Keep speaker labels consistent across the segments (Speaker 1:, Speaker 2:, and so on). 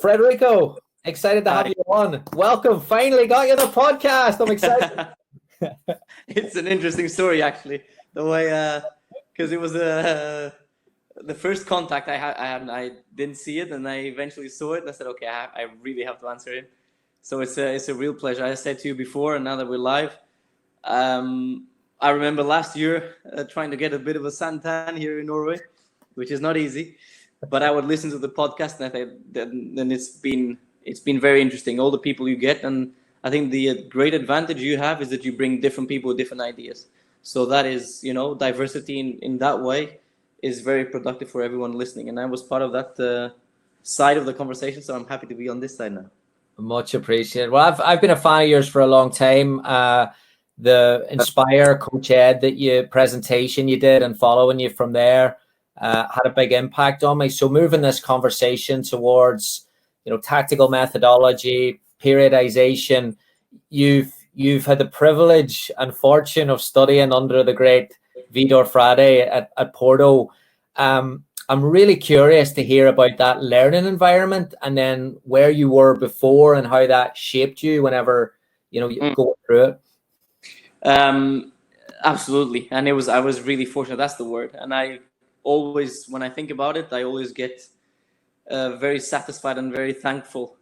Speaker 1: Frederico, excited to have
Speaker 2: Hi.
Speaker 1: you on. Welcome. Finally got you the podcast. I'm excited.
Speaker 2: It's an interesting story, actually. The way, because it was the first contact I had, and I didn't see it, and I eventually saw it, and I said, okay, I really have to answer him. So it's a real pleasure. I said to you before, and now that we're live, I remember last year trying to get a bit of a suntan here in Norway, which is not easy. But I would listen to the podcast, and I think then it's been very interesting. All the people you get, and I think the great advantage you have is that you bring different people with different ideas. So that is, diversity in that way is very productive for everyone listening. And I was part of that side of the conversation, so I'm happy to be on this side now.
Speaker 1: Much appreciated. Well, I've been a fan of yours for a long time. The Inspire Coach Ed presentation you did, and following you from there had a big impact on me. So moving this conversation towards, tactical methodology, periodization, you've had the privilege and fortune of studying under the great Vidor Frade at Porto. I'm really curious to hear about that learning environment, and then where you were before and how that shaped you whenever you go through it.
Speaker 2: Absolutely, and I was really fortunate. That's the word. And I always, when I think about it, I always get very satisfied and very thankful,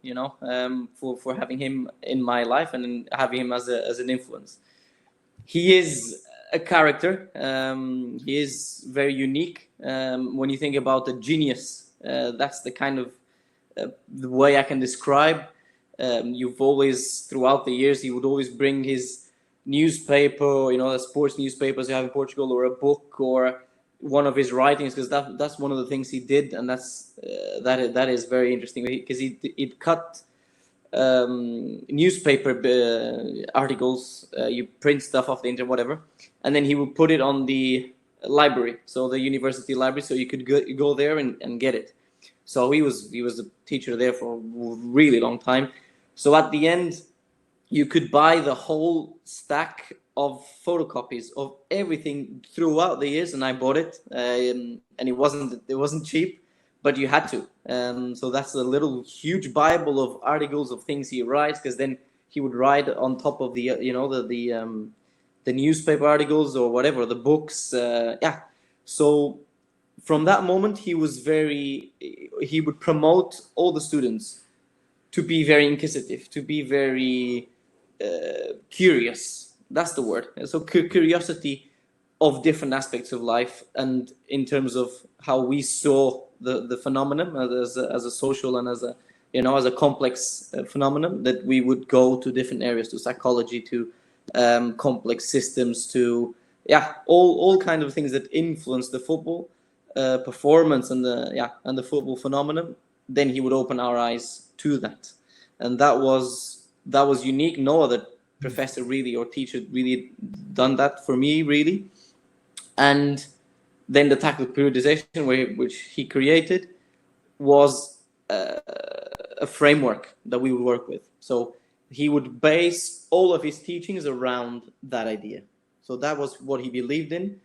Speaker 2: for having him in my life and having him as an influence. He is a character. He is very unique. When you think about a genius, that's the kind of the way I can describe. You've always, throughout the years, he would always bring his newspaper, the sports newspapers you have in Portugal, or a book, or one of his writings, because that's one of the things he did, and that is very interesting, because he'd cut newspaper articles, you print stuff off the internet, whatever, and then he would put it on the library, so the university library, so you could go there and get it. So he was a teacher there for a really long time. So at the end, you could buy the whole stack of photocopies of everything throughout the years, and I bought it, and it wasn't cheap, but you had to. So that's a little huge Bible of articles of things he writes, because then he would write on top of the the newspaper articles or whatever, the books. So from that moment, he would promote all the students to be very inquisitive, to be very curious. That's the word. So curiosity of different aspects of life, and in terms of how we saw the phenomenon as a social and as a complex phenomenon, that we would go to different areas, to psychology, to complex systems, to all kind of things that influence the football performance and the football phenomenon. Then he would open our eyes to that, and that was unique. No other professor really, or teacher really, done that for me, really. And then the tactical periodization, which he created, was a framework that we would work with. So he would base all of his teachings around that idea. So that was what he believed in,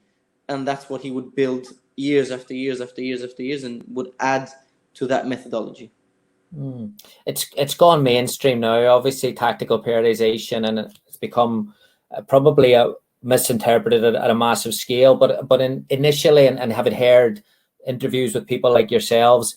Speaker 2: and that's what he would build years after years after years after years, and would add to that methodology.
Speaker 1: It's gone mainstream now, obviously, tactical periodization, and it's become probably misinterpreted at a massive scale. But initially, and having heard interviews with people like yourselves,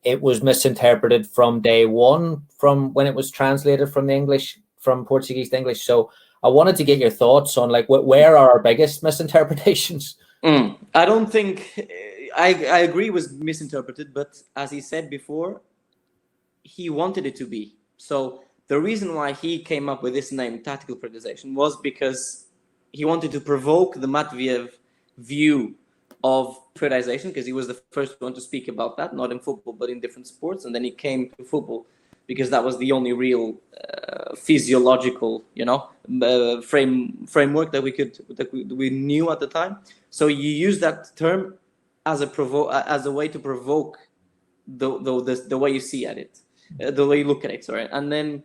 Speaker 1: it was misinterpreted from day one, from when it was translated from Portuguese to English. So I wanted to get your thoughts on where are our biggest misinterpretations.
Speaker 2: I don't think I agree it was misinterpreted, but as he said before, he wanted it to be. So the reason why he came up with this name, tactical periodization, was because he wanted to provoke the Matveev view of periodization, because he was the first one to speak about that, not in football but in different sports. And then he came to football because that was the only real physiological, framework that we knew at the time. So you use that term as a way to provoke the way you see at it, the way you look at it. Sorry, and then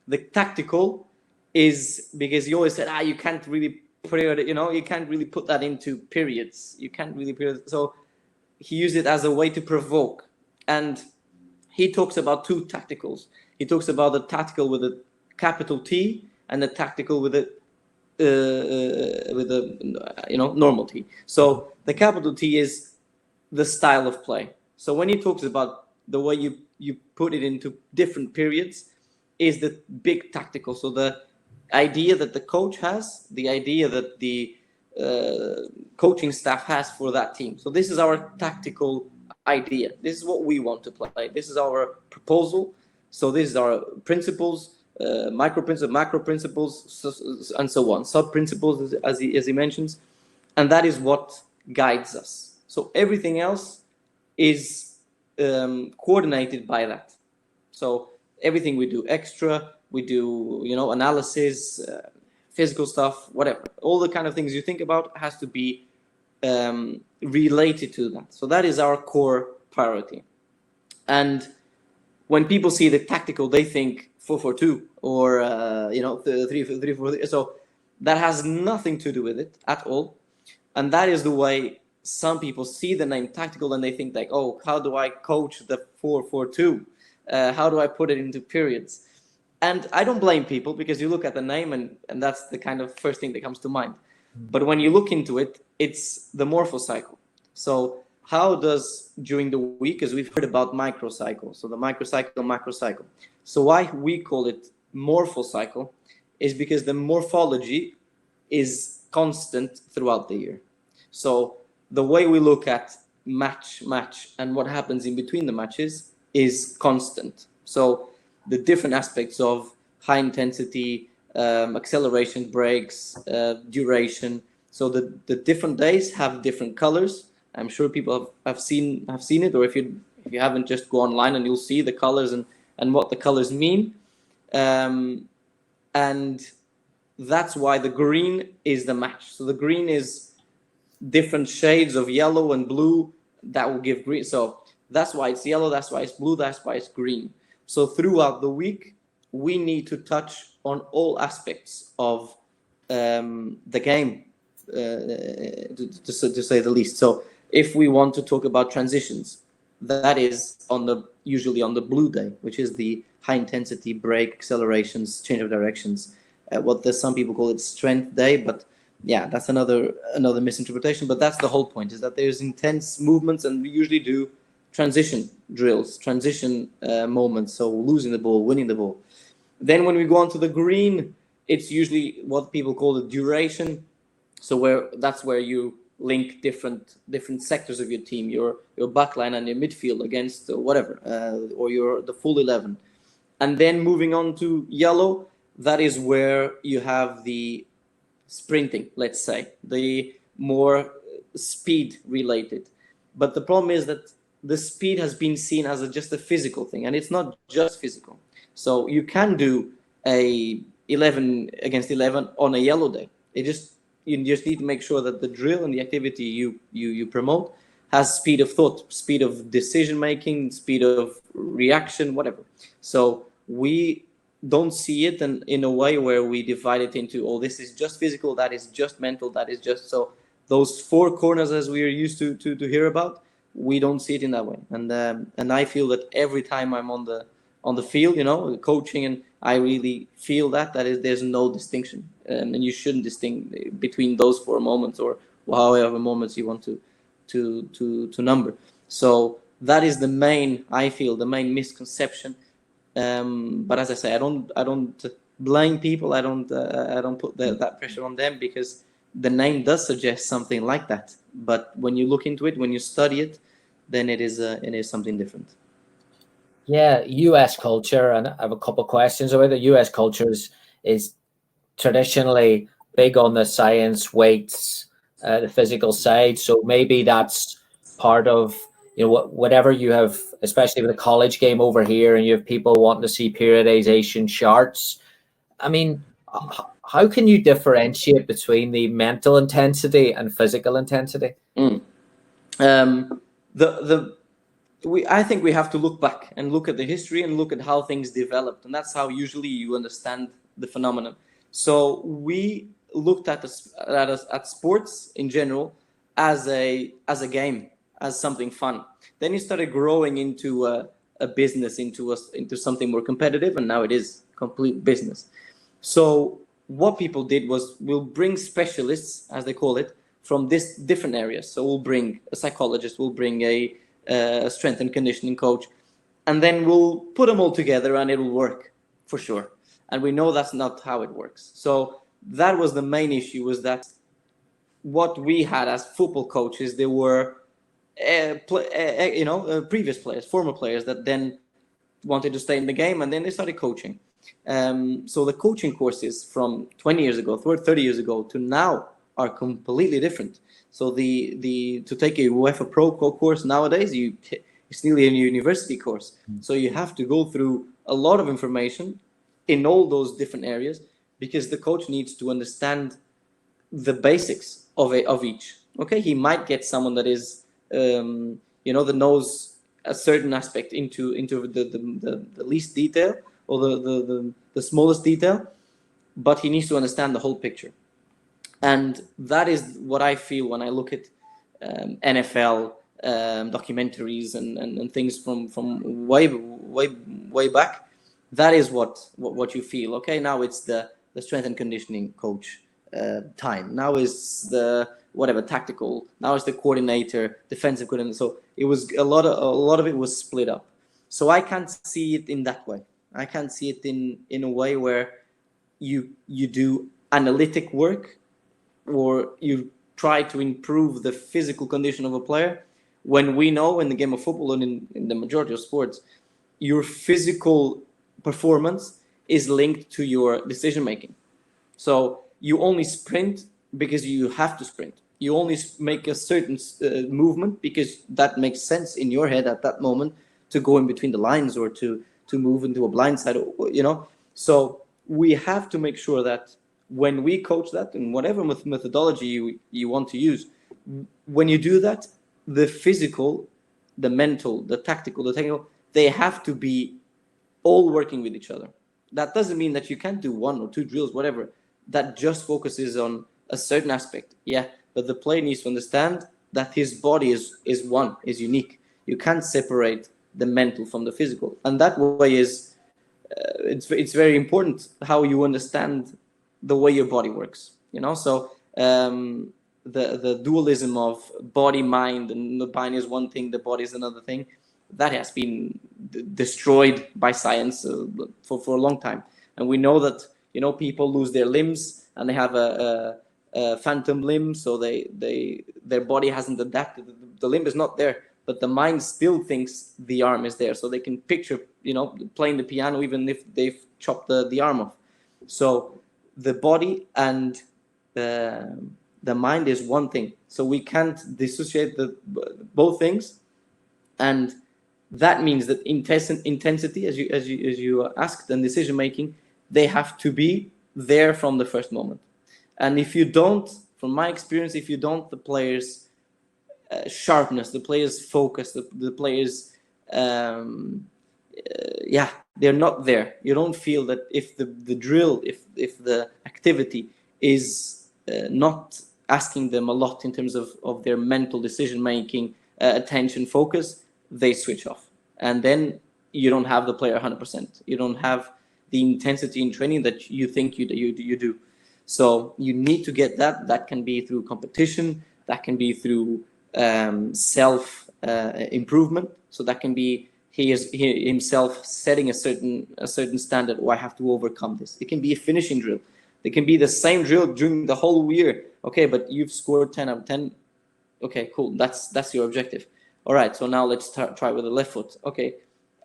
Speaker 2: the tactical is because you always said, you can't really period, you can't really put that into periods. You can't really period. So he used it as a way to provoke, and he talks about two tacticals. He talks about the tactical with a capital T and the tactical with a normal T. So the capital T is the style of play. So when he talks about the way you put it into different periods, is the big tactical. So the idea that the coach has, the idea that the coaching staff has for that team. So this is our tactical idea. This is what we want to play. This is our proposal. So this is our principles, micro principles, macro principles, and so on. Sub principles, as he mentions, and that is what guides us. So everything else is coordinated by that. So everything we do extra, we do analysis, physical stuff, whatever. All the kind of things you think about has to be related to that. So that is our core priority. And when people see the tactical, they think 4-4-2 or 3-4-3. So that has nothing to do with it at all. And that is the way some people see the name tactical, and they think like, oh, how do I coach the 4-4-2? How do I put it into periods? And I don't blame people, because you look at the name and that's the kind of first thing that comes to mind. But when you look into it, it's the morphocycle. So how does, during the week, as we've heard about microcycle, so the microcycle, macrocycle. So why we call it morphocycle is because the morphology is constant throughout the year. So the way we look at match, and what happens in between the matches is constant. So the different aspects of high intensity, acceleration, breaks, duration. So the different days have different colors. I'm sure people have seen it, or if you haven't, just go online and you'll see the colors and what the colors mean. And that's why the green is the match. So the green is different shades of yellow and blue that will give green. So that's why it's yellow, that's why it's blue, that's why it's green. So throughout the week, we need to touch on all aspects of the game, to say the least. So if we want to talk about transitions, that is usually on the blue day, which is the high intensity break, accelerations, change of directions. Some people call it strength day, but yeah, that's another misinterpretation. But that's the whole point, is that there's intense movements, and we usually do transition drills, transition moments. So losing the ball, winning the ball. Then when we go on to the green, it's usually what people call the duration. So that's where you link different sectors of your team, your backline and your midfield against whatever, or the full 11. And then moving on to yellow, that is where you have the sprinting, let's say, the more speed related. But the problem is that the speed has been seen as just a physical thing, and it's not just physical. So you can do a 11 against 11 on a yellow day. You just need to make sure that the drill and the activity you promote has speed of thought, speed of decision making, speed of reaction, whatever. So we don't see it in a way where we divide it into, oh, this is just physical, that is just mental, that is just, so those four corners, as we are used to hear about, we don't see it in that way. And I feel that every time I'm on the field, coaching, and I really feel that there's no distinction, and you shouldn't distinguish between those 4 moments, or however moments you want to number. So that is the main misconception. But as I say, I don't blame people. I don't put that pressure on them, because the name does suggest something like that. But when you look into it, when you study it, then it is something different.
Speaker 1: Yeah, US culture, and I have a couple of questions about the US culture is traditionally big on the science, weights, the physical side. So maybe that's part of whatever you have, especially with the college game over here, and you have people wanting to see periodization charts. I mean, how can you differentiate between the mental intensity and physical intensity?
Speaker 2: I think we have to look back and look at the history and look at how things developed, and that's how usually you understand the phenomenon. So we looked at sports in general as a game, as something fun. Then you started growing into a business into something more competitive, and now it is complete business. So what people did was, we'll bring specialists, as they call it, from this different areas. So we'll bring a psychologist, we'll bring a strength and conditioning coach, and then we'll put them all together and it'll work for sure. And we know that's not how it works. So that was the main issue, was that what we had as football coaches, they were previous players, former players, that then wanted to stay in the game, and then they started coaching. So the coaching courses from 20 years ago, 30 years ago to now are completely different. So to take a UEFA Pro course nowadays, it's nearly a university course. So you have to go through a lot of information in all those different areas, because the coach needs to understand the basics of each. Okay, he might get someone that is that knows a certain aspect into the least detail, or the smallest detail, but he needs to understand the whole picture. And that is what I feel when I look at NFL documentaries and things from way back. That is what you feel. Okay, now it's the strength and conditioning coach time. Now is the whatever tactical. Now it's the coordinator, defensive coordinator. So it was a lot of it was split up. So I can't see it in that way. I can't see it in a way where you do analytic work, or you try to improve the physical condition of a player, when we know in the game of football and in the majority of sports, your physical performance is linked to your decision making. So you only sprint because you have to sprint. You only make a certain movement because that makes sense in your head at that moment, to go in between the lines or to move into a blind side, So we have to make sure that when we coach that, and whatever methodology you want to use, when you do that, the physical, the mental, the tactical, the technical, they have to be all working with each other. That doesn't mean that you can't do one or two drills, whatever, that just focuses on a certain aspect. Yeah, but the player needs to understand that his body is unique. You can't separate the mental from the physical. And that way is, it's very important how you understand the way your body works, So the dualism of body, mind, and the mind is one thing, the body is another thing, that has been destroyed by science for a long time. And we know that, people lose their limbs and they have a phantom limb, so their body hasn't adapted. The limb is not there, but the mind still thinks the arm is there, so they can picture, playing the piano even if they've chopped the arm off. So the body and the mind is one thing, so we can't dissociate both things. And that means that intensity, as you asked, and decision making, they have to be there from the first moment. And if you don't, from my experience, if you don't, the players' sharpness, the players' focus, the players, they're not there. You don't feel that if the drill, if the activity is not asking them a lot in terms of their mental decision making, attention, focus, they switch off. And then you don't have the player 100%. You don't have the intensity in training that you think you do. So you need to get that. That can be through competition. That can be through self improvement. So that can be he himself setting a certain standard. Oh, I have to overcome this. It can be a finishing drill. It can be the same drill during the whole year. Okay, but you've scored 10 out of 10. Okay, cool. That's your objective. All right. So now let's try with the left foot. Okay,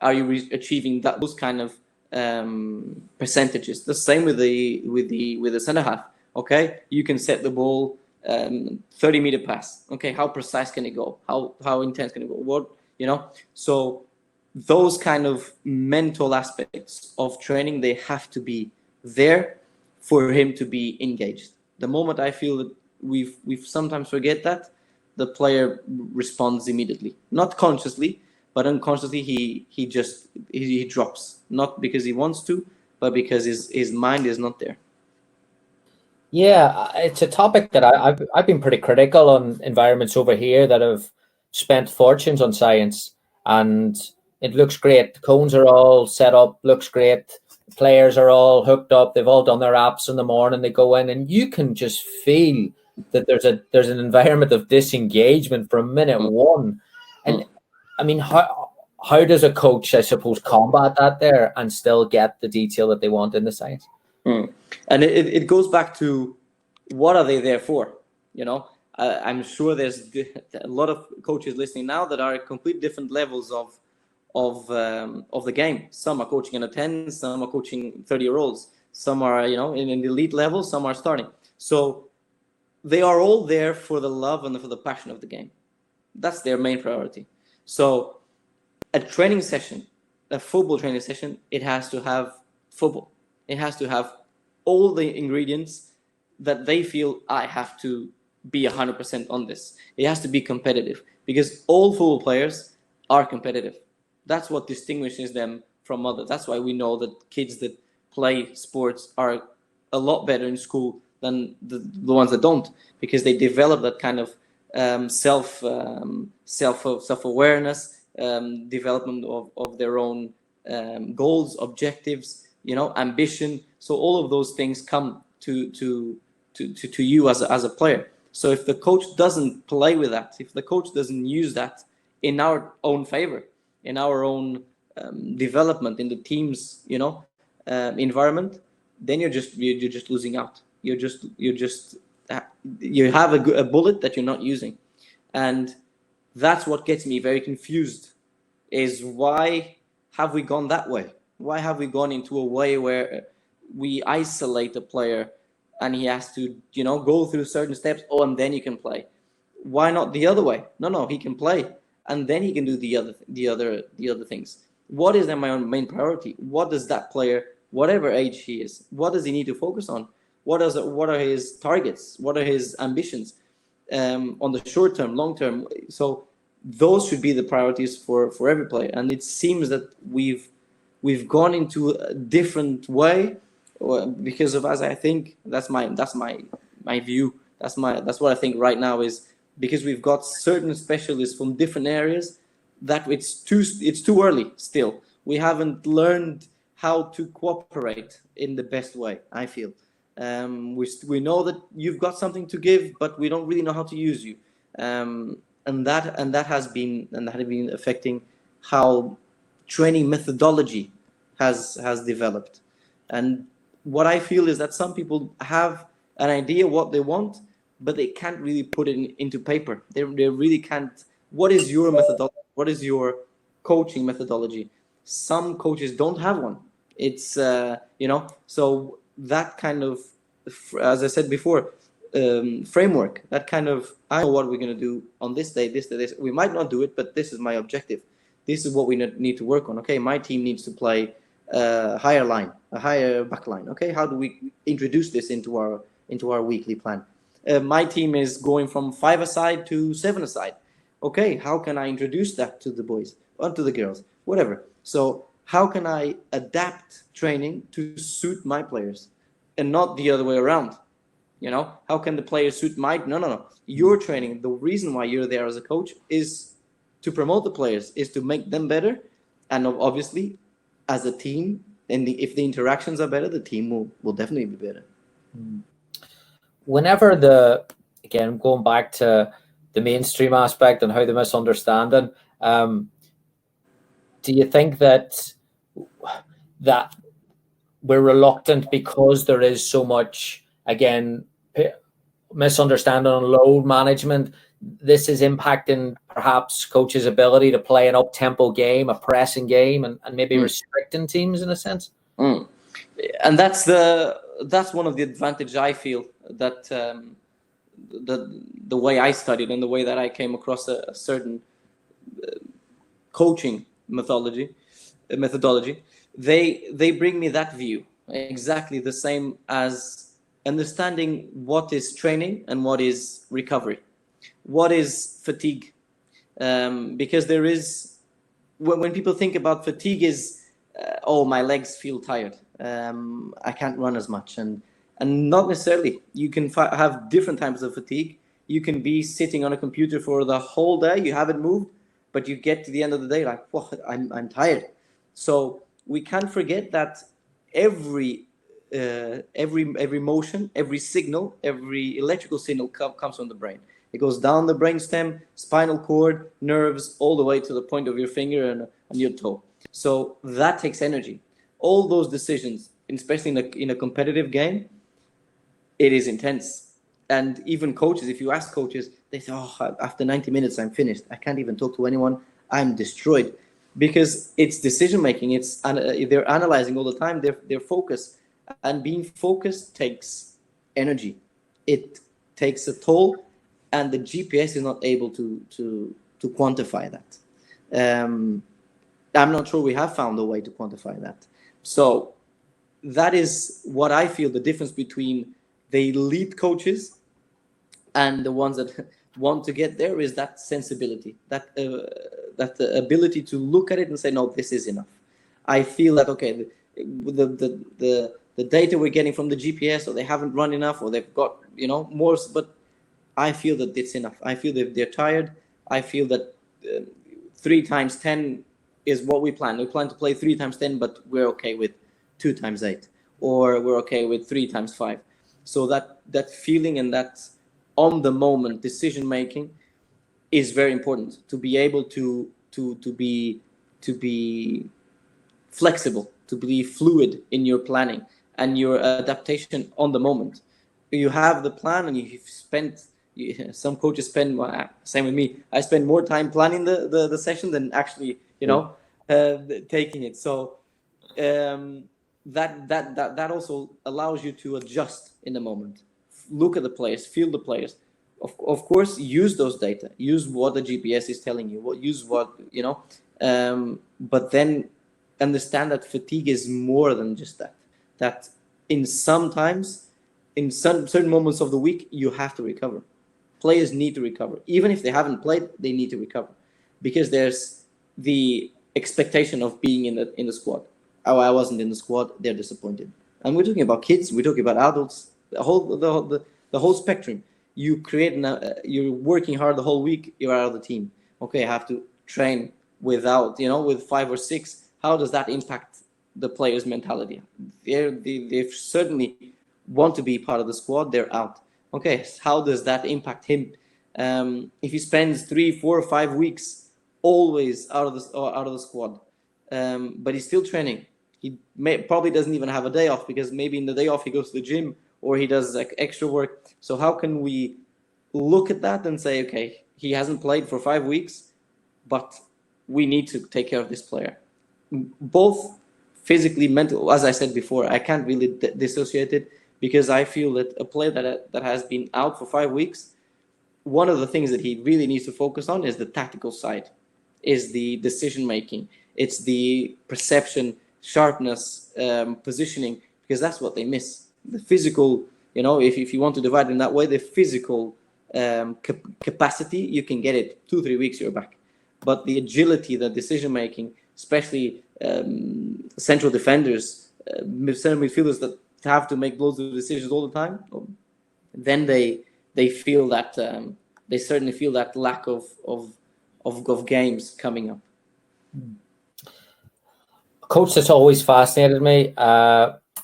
Speaker 2: are you achieving those kind of percentages? The same with the center half. Okay, you can set the ball 30-meter pass. Okay, how precise can it go? How intense can it go? What So those kind of mental aspects of training, they have to be there for him to be engaged. The moment I feel that we've sometimes forget that, the player responds immediately, not consciously, but unconsciously he drops, not because he wants to, but because his mind is not there.
Speaker 1: Yeah, it's a topic that I've been pretty critical on environments over here that have spent fortunes on science, and it looks great. The cones are all set up, looks great. Players are all hooked up. They've all done their apps in the morning. They go in, and you can just feel that there's an environment of disengagement from minute one. And I mean, how does a coach, I suppose, combat that there and still get the detail that they want in the science?
Speaker 2: And it goes back to, what are they there for? You know, I'm sure there's a lot of coaches listening now that are at complete different levels of the game. Some are coaching in a 10, some are coaching 30-year-olds, some are, you know, in the elite level, some are starting. So they are all there for the love and for the passion of the game. That's their main priority. So a training session, a football training session, it has to have football. It has to have all the ingredients that they feel, I have to be 100% on this. It has to be competitive, because all football players are competitive. That's what distinguishes them from others. That's why we know that kids that play sports are a lot better in school than the ones that don't, because they develop that kind of self-awareness, development of their own goals, objectives, you know, ambition. So all of those things come to you as a player. So if the coach doesn't play with that, if the coach doesn't use that in our own favor, in our own development, in the team's, you know, environment, then you're just losing out. You have a bullet that you're not using, and that's what gets me very confused. Is why have we gone that way? Why have we gone into a way where we isolate a player and he has to, you know, go through certain steps? Oh, and then you can play. Why not the other way? No, he can play, and then he can do the other things. What is then my own main priority? What does that player, whatever age he is, what does he need to focus on? What are his targets? What are his ambitions on the short term, long term? So those should be the priorities for every player. And it seems that we've gone into a different way because of, as I think, that's my view. That's what I think right now, is because we've got certain specialists from different areas that it's too early still. We haven't learned how to cooperate in the best way, I feel. We know that you've got something to give, but we don't really know how to use you. And that has been affecting how training methodology has developed. And what I feel is that some people have an idea what they want, but they can't really put it into paper. They really can't. What is your methodology? What is your coaching methodology? Some coaches don't have one. It's so that kind of, as I said before, framework, that kind of, I know what we're going to do on this day, this. We might not do it, but this is my objective. This is what we need to work on. Okay, my team needs to play a higher line, a higher back line. Okay, how do we introduce this into our weekly plan? My team is going from 5-a-side to 7-a-side. Okay, how can I introduce that to the boys or to the girls, whatever? So how can I adapt training to suit my players and not the other way around? You know, how can the players suit my? No. Your training, the reason why you're there as a coach is to promote the players, is to make them better, and obviously, as a team, and if the interactions are better, the team will definitely be better.
Speaker 1: Whenever again, going back to the mainstream aspect and how the misunderstanding, do you think that we're reluctant because there is so much, again, misunderstanding on load management? This is impacting perhaps coaches' ability to play an up-tempo game, a pressing game, and maybe restricting teams in a sense.
Speaker 2: And that's one of the advantages I feel that the way I studied and the way that I came across a certain coaching methodology, they bring me that view, exactly the same as understanding what is training and what is recovery, what is fatigue, because there is, when people think about fatigue, is my legs feel tired, I can't run as much, and not necessarily. You can have different types of fatigue. You can be sitting on a computer for the whole day, you haven't moved, but you get to the end of the day like, "Whoa, I'm tired." So we can't forget that every motion, every signal, every electrical signal comes from the brain. It goes down the brainstem, spinal cord, nerves, all the way to the point of your finger and your toe. So that takes energy. All those decisions, especially in a competitive game, it is intense. And even coaches, if you ask coaches, they say, "Oh, after 90 minutes, I'm finished. I can't even talk to anyone. I'm destroyed." Because it's decision making. They're analyzing all the time. They're focused, and being focused takes energy. It takes a toll, and the GPS is not able to quantify that. I'm not sure we have found a way to quantify that. So that is what I feel the difference between the elite coaches and the ones that want to get there is that sensibility, that ability to look at it and say, no, this is enough. I feel that, okay, the data we're getting from the GPS, or they haven't run enough, or they've got, more, but I feel that it's enough. I feel that they're tired. I feel that 3 times 10 is what we plan. We plan to play 3 times 10, but we're okay with 2 times 8, or we're okay with 3 times 5. So that feeling and that on the moment decision making is very important, to be able to be flexible, to be fluid in your planning and your adaptation on the moment. You have the plan and you've spent, some coaches spend, same with me, I spend more time planning the session than actually taking it. So that also allows you to adjust in the moment, look at the players, feel the players, of course use those data, use what the GPS is telling you, but then understand that fatigue is more than just that in certain moments of the week you have to recover. Players need to recover. Even if they haven't played, they need to recover, because there's the expectation of being in the squad. Oh, I wasn't in the squad, they're disappointed. And we're talking about kids, we're talking about adults, the whole spectrum. You're working hard the whole week, you're out of the team. Okay, I have to train with 5 or 6. How does that impact the player's mentality? They certainly want to be part of the squad, they're out. Okay, how does that impact him? If he spends 3, 4, 5 weeks always out of the squad, but he's still training, he probably doesn't even have a day off, because maybe in the day off he goes to the gym or he does like extra work. So how can we look at that and say, okay, he hasn't played for 5 weeks, but we need to take care of this player, both physically, mental. As I said before, I can't really dissociate it, because I feel that a player that has been out for 5 weeks, one of the things that he really needs to focus on is the tactical side, is the decision making, it's the perception, sharpness, positioning, because that's what they miss. The physical, if you want to divide in that way, the physical capacity, you can get it 2-3 weeks, you're back. But the agility, the decision making, especially central defenders, center midfielders that have to make loads of decisions all the time, then they feel that they certainly feel that lack of games coming up.
Speaker 1: A coach that's always fascinated me,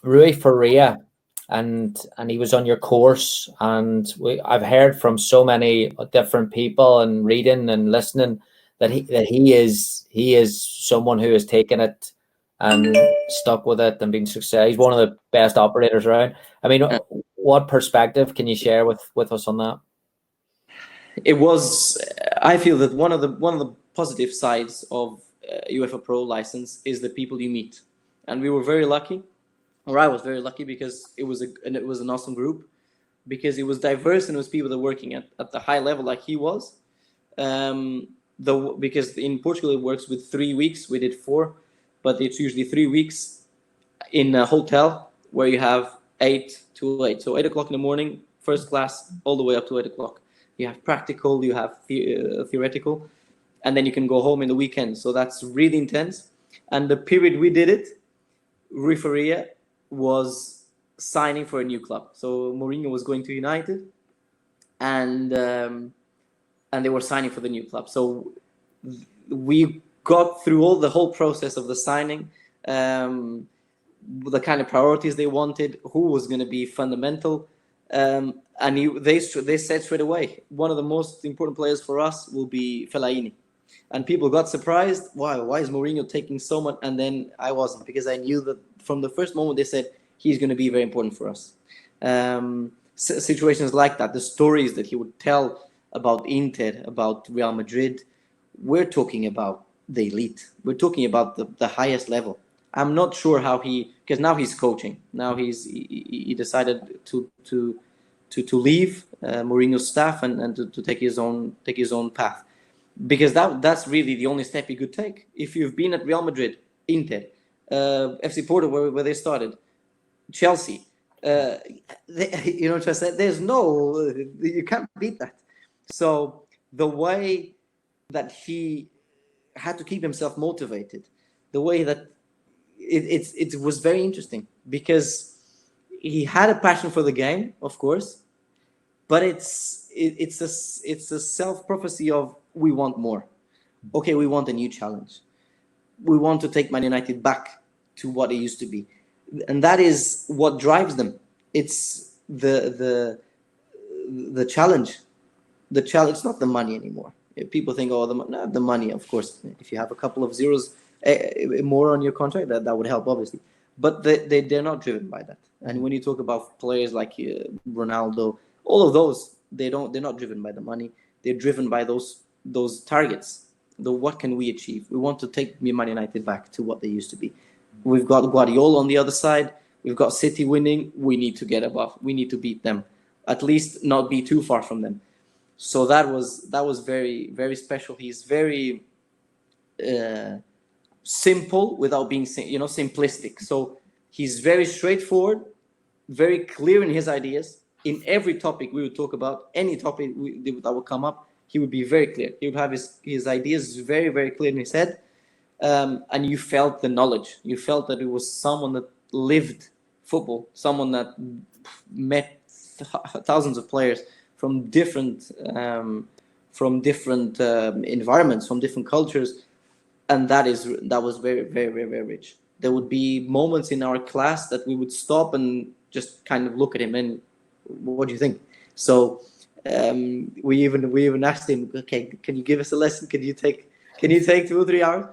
Speaker 1: Rui Faria, and he was on your course, and I've heard from so many different people and reading and listening that he is someone who has taken it and stuck with it and been successful. He's one of the best operators around. I mean, what perspective can you share with us on that?
Speaker 2: I feel that one of the positive sides of UEFA Pro license is the people you meet, and we were very lucky, or I was very lucky, because it was an awesome group, because it was diverse and it was people that were working at the high level like he was. Because in Portugal it works with 3 weeks, we did 4, but it's usually 3 weeks in a hotel where you have 8 to 8. So 8 o'clock in the morning, first class, all the way up to 8 o'clock. You have practical, you have theoretical, and then you can go home in the weekend. So that's really intense. And the period we did it, Rui Faria was signing for a new club. So Mourinho was going to United, and they were signing for the new club. So we got through the whole process of the signing, the kind of priorities they wanted, who was going to be fundamental, and they said straight away, one of the most important players for us will be Fellaini. And people got surprised. Why is Mourinho taking so much? And then I wasn't, because I knew that from the first moment they said he's going to be very important for us. Situations like that, the stories that he would tell about Inter, about Real Madrid, we're talking about the elite. We're talking about the highest level. I'm not sure how because now he's coaching. Now he decided to leave Mourinho's staff and to take his own path, because that's really the only step he could take. If you've been at Real Madrid, Inter, FC Porto, where they started, Chelsea, there's you can't beat that. So the way that he had to keep himself motivated, the way that it was very interesting, because he had a passion for the game, of course, but it's a self-prophecy of, we want more. Okay, we want a new challenge. We want to take Man United back to what it used to be, and that is what drives them. It's the challenge. The challenge. It's not the money anymore. People think, the money. Of course, if you have a couple of zeros more on your contract, that would help, obviously. But they're not driven by that. And when you talk about players like Ronaldo, all of those, they're not driven by the money. They're driven by those targets. What can we achieve? We want to take Man United back to what they used to be. We've got Guardiola on the other side. We've got City winning. We need to get above. We need to beat them, at least not be too far from them. So that was very, very special. He's very simple without being simplistic. So he's very straightforward, very clear in his ideas. In every topic we would talk about, any topic that would come up, he would be very clear. He would have his ideas very, very clear in his head. And you felt the knowledge. You felt that it was someone that lived football, someone that met thousands of players from different environments, from different cultures, and that was very, very, very, very rich. There would be moments in our class that we would stop and just kind of look at him and, what do you think? So we even asked him, okay, can you give us a lesson? Can you take 2 or 3 hours?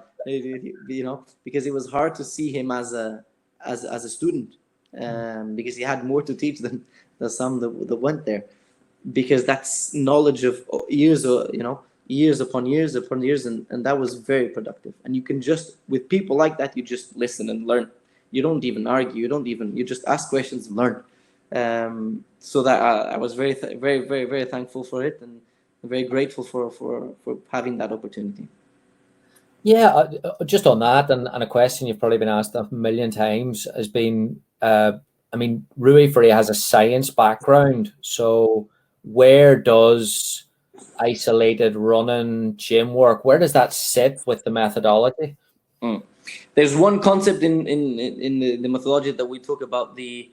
Speaker 2: Because it was hard to see him as a student, because he had more to teach than some that went there, because that's knowledge of years upon years, and that was very productive. And you can just, with people like that, you just listen and learn. You don't even argue. You just ask questions and learn. So that I was very, very, very, very thankful for it, and very grateful for having that opportunity.
Speaker 1: Yeah, just on that, and a question you've probably been asked a million times has been, Rui Faria has a science background, so where does isolated running, gym work, where does that sit with the methodology?
Speaker 2: There's one concept in the methodology that we talk about, the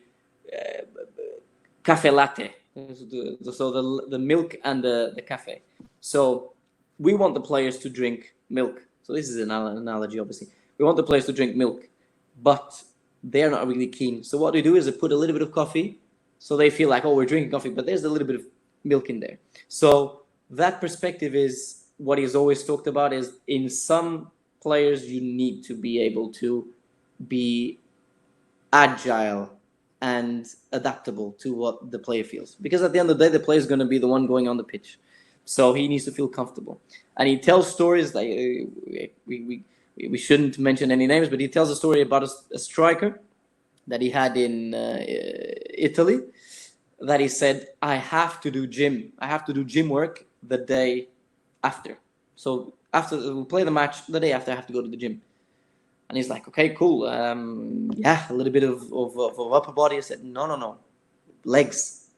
Speaker 2: cafe latte, so the milk and the cafe. So we want the players to drink milk. So this is an analogy, obviously. We want the players to drink milk, but they're not really keen. So what we do is they put a little bit of coffee, so they feel like, we're drinking coffee, but there's a little bit of milk in there. So that perspective is what he's always talked about, is in some players you need to be able to be agile and adaptable to what the player feels, because at the end of the day the player is going to be the one going on the pitch, so he needs to feel comfortable. And he tells stories like we shouldn't mention any names, but he tells a story about a striker that he had in Italy, that he said, I have to do gym work the day after. So after we play the match, the day after I have to go to the gym. And he's like, okay, cool. A little bit of upper body. I said, no, legs.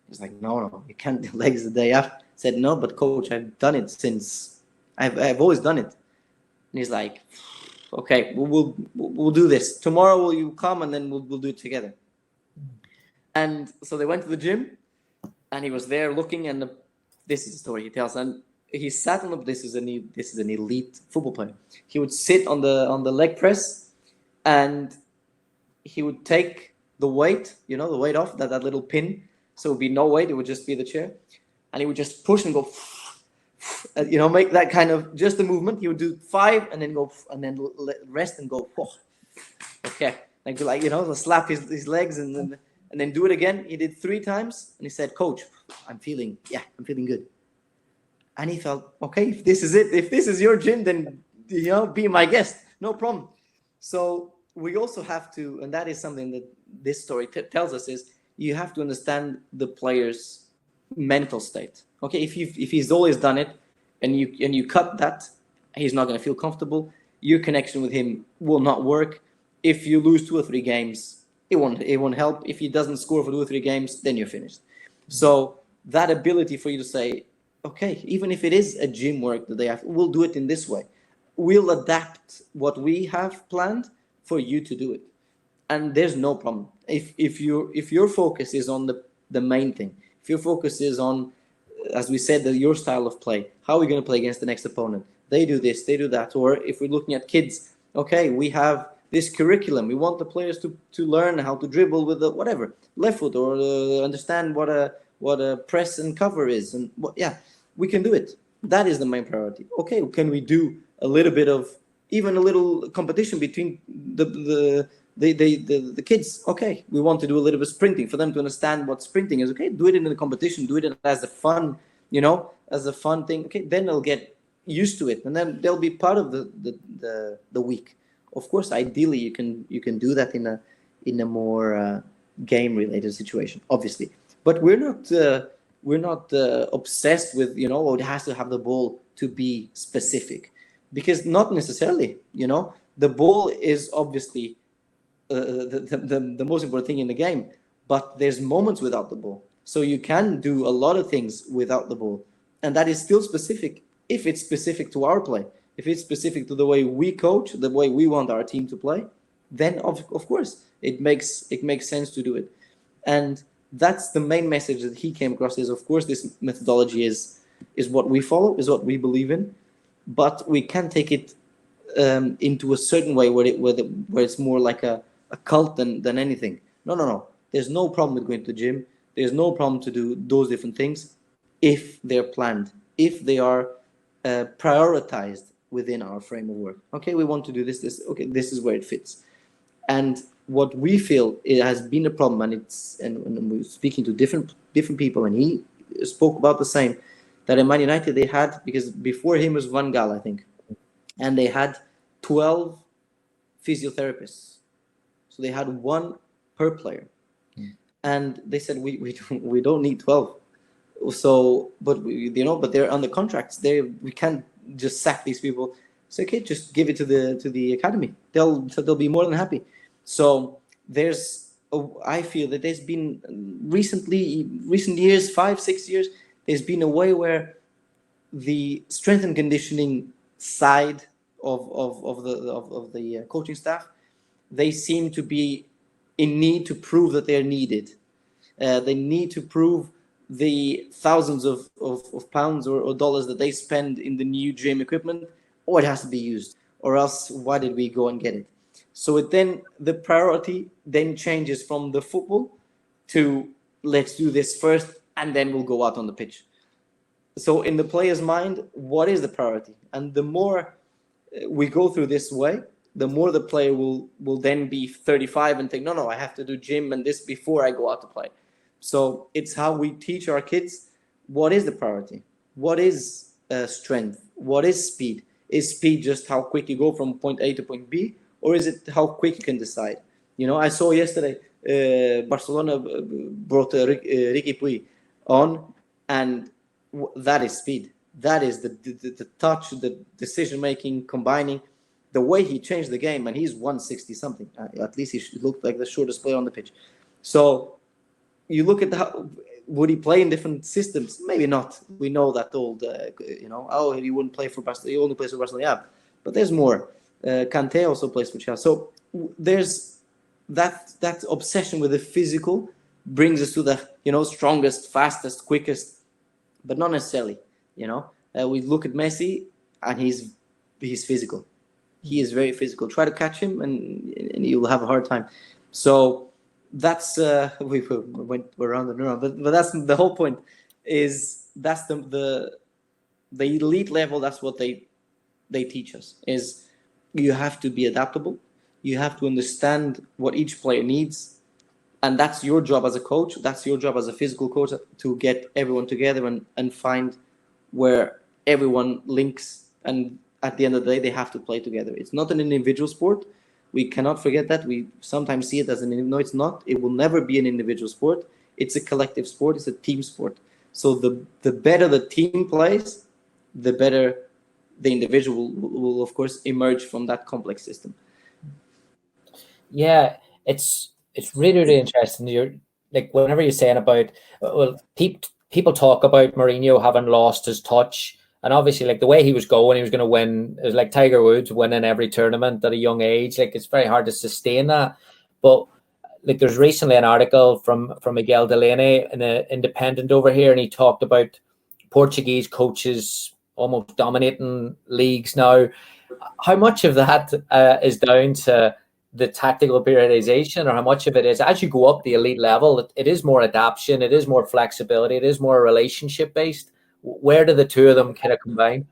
Speaker 2: He's like, no, you can't do legs the day after. I said, no, but coach, I've done it since, I've always done it. And he's like, okay, we'll do this. Tomorrow will you come, and then we'll do it together. And so they went to the gym, and he was there looking, and this is the story he tells. And he sat on the. This is an elite football player. He would sit on the leg press, and he would take the weight, the weight off that little pin. So it would be no weight. It would just be the chair, and he would just push and go. Make that kind of just the movement. He would do 5 and then go and then rest and go. Okay, slap his legs and then do it again. He did 3 times, and he said, "Coach, I'm feeling good." And he felt, okay, if this is it, if this is your gym, then be my guest, no problem. So we also have to, and that is something that this story tells us, is you have to understand the player's mental state. Okay, if he's always done it, and you cut that, he's not going to feel comfortable. Your connection with him will not work. If you lose 2 or 3 games, it won't help. If he doesn't score for 2 or 3 games, then you're finished. So that ability for you to say, okay, even if it is a gym work that they have, we'll do it in this way. We'll adapt what we have planned for you to do it, and there's no problem. If your focus is on the main thing, if your focus is on, as we said, your style of play, how are we going to play against the next opponent? They do this, they do that. Or if we're looking at kids, okay, we have this curriculum. We want the players to learn how to dribble with the whatever left foot, or understand what a press and cover is, and we can do it. That is the main priority. Okay, can we do a little bit of even a little competition between the kids? Okay, we want to do a little bit of sprinting for them to understand what sprinting is. Okay, do it in the competition, do it as a fun, as a fun thing. Okay, then they'll get used to it, and then they'll be part of the week. Of course, ideally you can do that in a more game related situation, obviously. But we're not obsessed with it has to have the ball to be specific, because not necessarily. The ball is obviously the most important thing in the game, but there's moments without the ball, so you can do a lot of things without the ball, and that is still specific if it's specific to our play. If it's specific to the way we coach, the way we want our team to play, then of course it makes sense to do it. And that's the main message that he came across, is, of course, this methodology is what we follow, is what we believe in, but we can take it into a certain way where it's more like a cult than anything. No. There's no problem with going to the gym. There's no problem to do those different things if they're planned, if they are prioritized within our frame of work. Okay, we want to do this. Okay, this is where it fits. And what we feel it has been a problem, and we're speaking to different people, and he spoke about the same, that in Man United they had, because before him was Van Gaal, I think, and they had 12 physiotherapists, so they had 1 per player. And they said we don't need 12. So, but but they're under contracts. We can't just sack these people. So okay, just give it to the academy. They'll be more than happy. So I feel that there's been recent years, 5-6 years, there's been a way where the strength and conditioning side of the coaching staff, they seem to be in need to prove that they're needed. They need to prove the thousands of pounds or dollars that they spend in the new gym equipment, or it has to be used, or else why did we go and get it? So the priority then changes from the football to let's do this first and then we'll go out on the pitch. So in the player's mind, what is the priority? And the more we go through this way, the more the player will then be 35 and think, no, I have to do gym and this before I go out to play. So it's how we teach our kids what is the priority, what is strength, what is speed. Is speed just how quick you go from point A to point B, or is it how quick you can decide? I saw yesterday Barcelona brought Ricky Puig on, and that is speed. That is the touch, the decision making, combining. The way he changed the game, and he's 160 something. At least he looked like the shortest player on the pitch. So you look at would he play in different systems? Maybe not. We know that old, he wouldn't play for Barcelona. He only plays for Barcelona. Yeah, but there's more. Kante also plays for Chelsea. So there's that obsession with the physical brings us to the strongest, fastest, quickest, but not necessarily. We look at Messi, and he's physical. He is very physical. Try to catch him, and you'll have a hard time. So that's we went around and around, but that's the whole point. Is that's the elite level? That's what they teach us. Is you have to be adaptable. You have to understand what each player needs, and that's your job as a coach. That's your job as a physical coach, to get everyone together and find where everyone links, and at the end of the day, they have to play together. It's not an individual sport. We cannot forget that. We sometimes see it as no, it's not. It will never be an individual sport. It's a collective sport. It's a team sport. So the better the team plays, the better the individual will of course emerge from that complex system.
Speaker 1: Yeah, it's really interesting. You're like, whenever you're saying about, well, people talk about Mourinho having lost his touch, and obviously, like, the way he was going, he was going to win. It was like Tiger Woods winning every tournament at a young age. Like, it's very hard to sustain that. But like, there's recently an article from Miguel Delaney in the Independent over here, and he talked about Portuguese coaches almost dominating leagues now. How much of that is down to the tactical periodization, or how much of it is, as you go up the elite level, it is more adaptation, it is more flexibility, it is more relationship based? Where do the two of them kind of combine?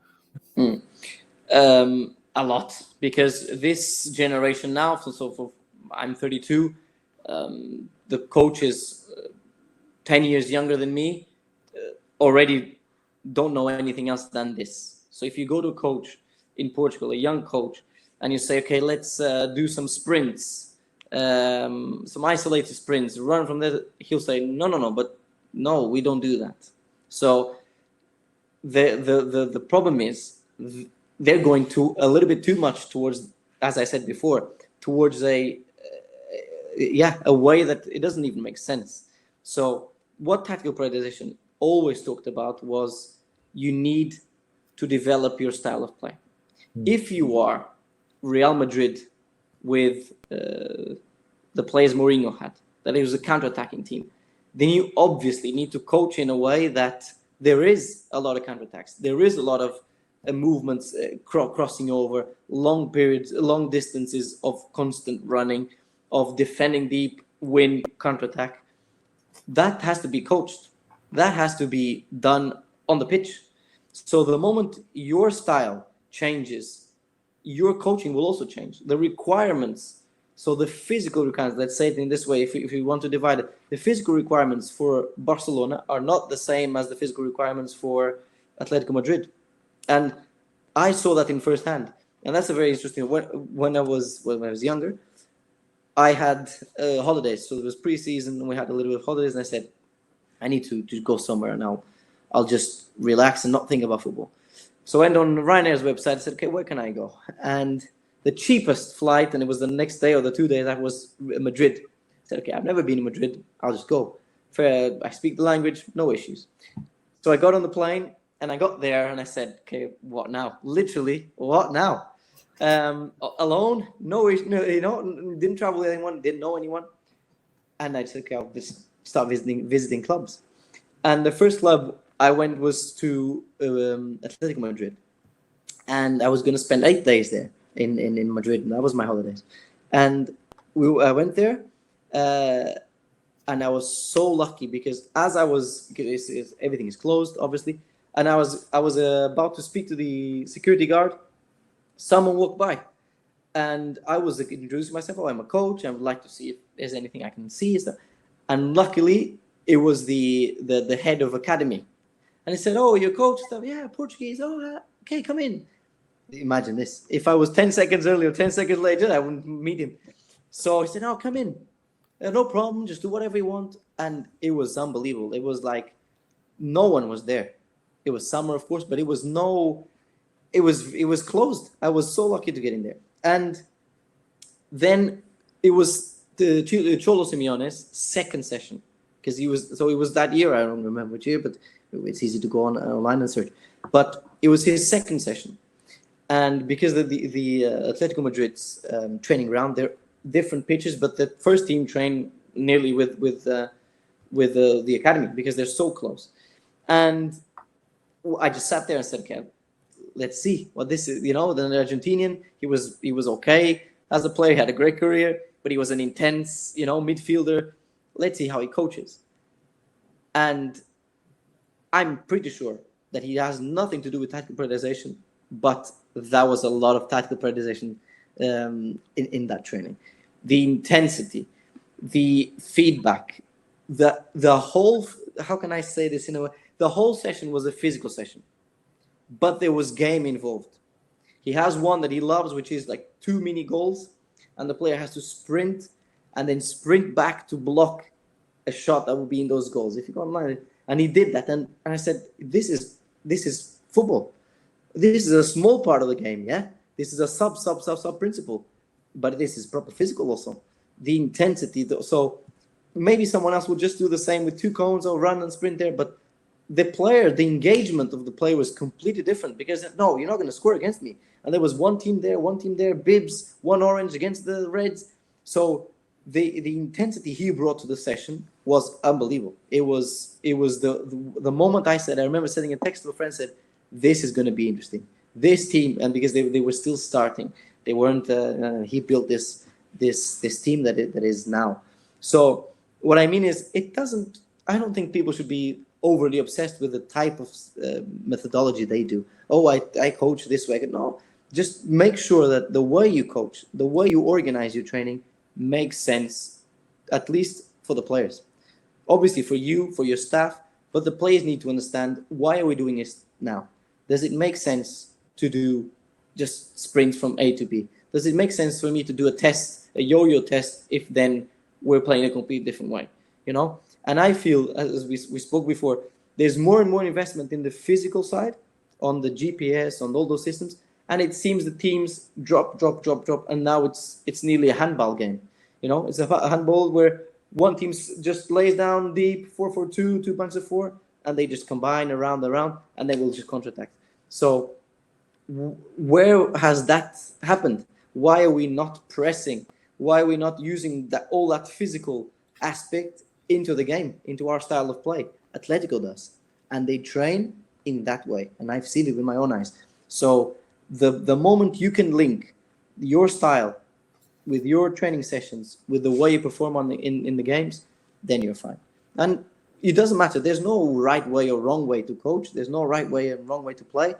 Speaker 2: A lot, because this generation now, so I'm 32, the coach is 10 years younger than me, already don't know anything else than this. So if you go to a coach in Portugal, a young coach, and you say, okay, let's do some sprints, some isolated sprints, run from there, he'll say, no, but no, we don't do that. So the problem is they're going to a little bit too much towards, as I said before, towards a way that it doesn't even make sense. So what tactical periodization always talked about was you need to develop your style of play. If you are Real Madrid with the players Mourinho had, that it was a counter-attacking team, then you obviously need to coach in a way that there is a lot of counterattacks. There is a lot of movements, crossing over, long periods, long distances of constant running, of defending deep, win, counterattack. That has to be coached. That has to be done on the pitch. So the moment your style changes, your coaching will also change. The requirements, so the physical requirements, let's say it in this way, if you want to divide it, the physical requirements for Barcelona are not the same as the physical requirements for Atletico Madrid. And I saw that in firsthand. And that's a very interesting, when I was younger, I had holidays. So it was pre-season, and we had a little bit of holidays, and I said, I need to go somewhere, and I'll just relax and not think about football. So I went on Ryanair's website and said, okay, where can I go? And the cheapest flight, and it was the next day or the 2 days, that was Madrid. I said, okay, I've never been in Madrid. I'll just go. I speak the language, no issues. So I got on the plane, and I got there, and I said, okay, what now? Literally, what now? Alone, didn't travel with anyone, didn't know anyone. And I said, okay, I'll just start visiting clubs. And the first club I went was to Atletico Madrid, and I was going to spend 8 days there in Madrid, and that was my holidays. And I went there, and I was so lucky because everything is closed, obviously, and I was about to speak to the security guard. Someone walked by, and I was introducing myself. Oh, I'm a coach. I would like to see if there's anything I can see. And luckily, it was the head of academy. And he said, oh, you're coach? Stuff? Yeah, Portuguese. Oh, okay, come in. Imagine this. If I was 10 seconds earlier, 10 seconds later, I wouldn't meet him. So he said, oh, come in. No problem. Just do whatever you want. And it was unbelievable. It was like no one was there. It was summer, of course, but it was closed. I was so lucky to get in there. And then it was the Cholo Simeone's second session. Because it was that year. I don't remember which year, but it's easy to go online and search. But it was his second session, and because the Atletico Madrid's training ground, they're different pitches, but the first team train nearly with the academy because they're so close. And I just sat there and said, okay, let's see what this is. You know, the Argentinian, he was okay as a player, he had a great career, but he was an intense, you know, midfielder. Let's see how he coaches. And I'm pretty sure that he has nothing to do with tactical prioritization, but that was a lot of tactical prioritization in that training. The intensity, the feedback, the whole, how can I say this in a way? The whole session was a physical session, but there was game involved. He has one that he loves, which is like 2 mini goals, and the player has to sprint and then sprint back to block a shot that will be in those goals. If you go online, and he did that, and I said, this is football. This is a small part of the game, yeah. This is a sub principle, but this is proper physical also. The intensity. So maybe someone else would just do the same with 2 cones or run and sprint there, but the player, the engagement of the player was completely different, because no, you're not going to score against me. And there was one team there, bibs, one orange against the reds. So the intensity he brought to the session was unbelievable. It was the moment I remember sending a text to a friend, said, this is going to be interesting. This team, and because they were still starting, they weren't. He built this team that is now. So what I mean is, it doesn't. I don't think people should be overly obsessed with the type of methodology they do. Oh, I coach this way. No, just make sure that the way you coach, the way you organize your training, makes sense, at least for the players. Obviously for you, for your staff, but the players need to understand, why are we doing this now? Does it make sense to do just sprints from A to B? Does it make sense for me to do a test, a yo-yo test, if then we're playing a completely different way? You know? And I feel, as we spoke before, there's more and more investment in the physical side, on the GPS, on all those systems, and it seems the teams drop, and now it's nearly a handball game. You know, it's a handball where one team just lays down deep, 4-4-2, 2 bunches of 4, and they just combine around, and they will just counterattack. So where has that happened? Why are we not pressing? Why are we not using all that physical aspect into the game, into our style of play? Atletico does, and they train in that way, and I've seen it with my own eyes. So the moment you can link your style with your training sessions, with the way you perform in the games, then you're fine. And it doesn't matter. There's no right way or wrong way to coach. There's no right way and wrong way to play.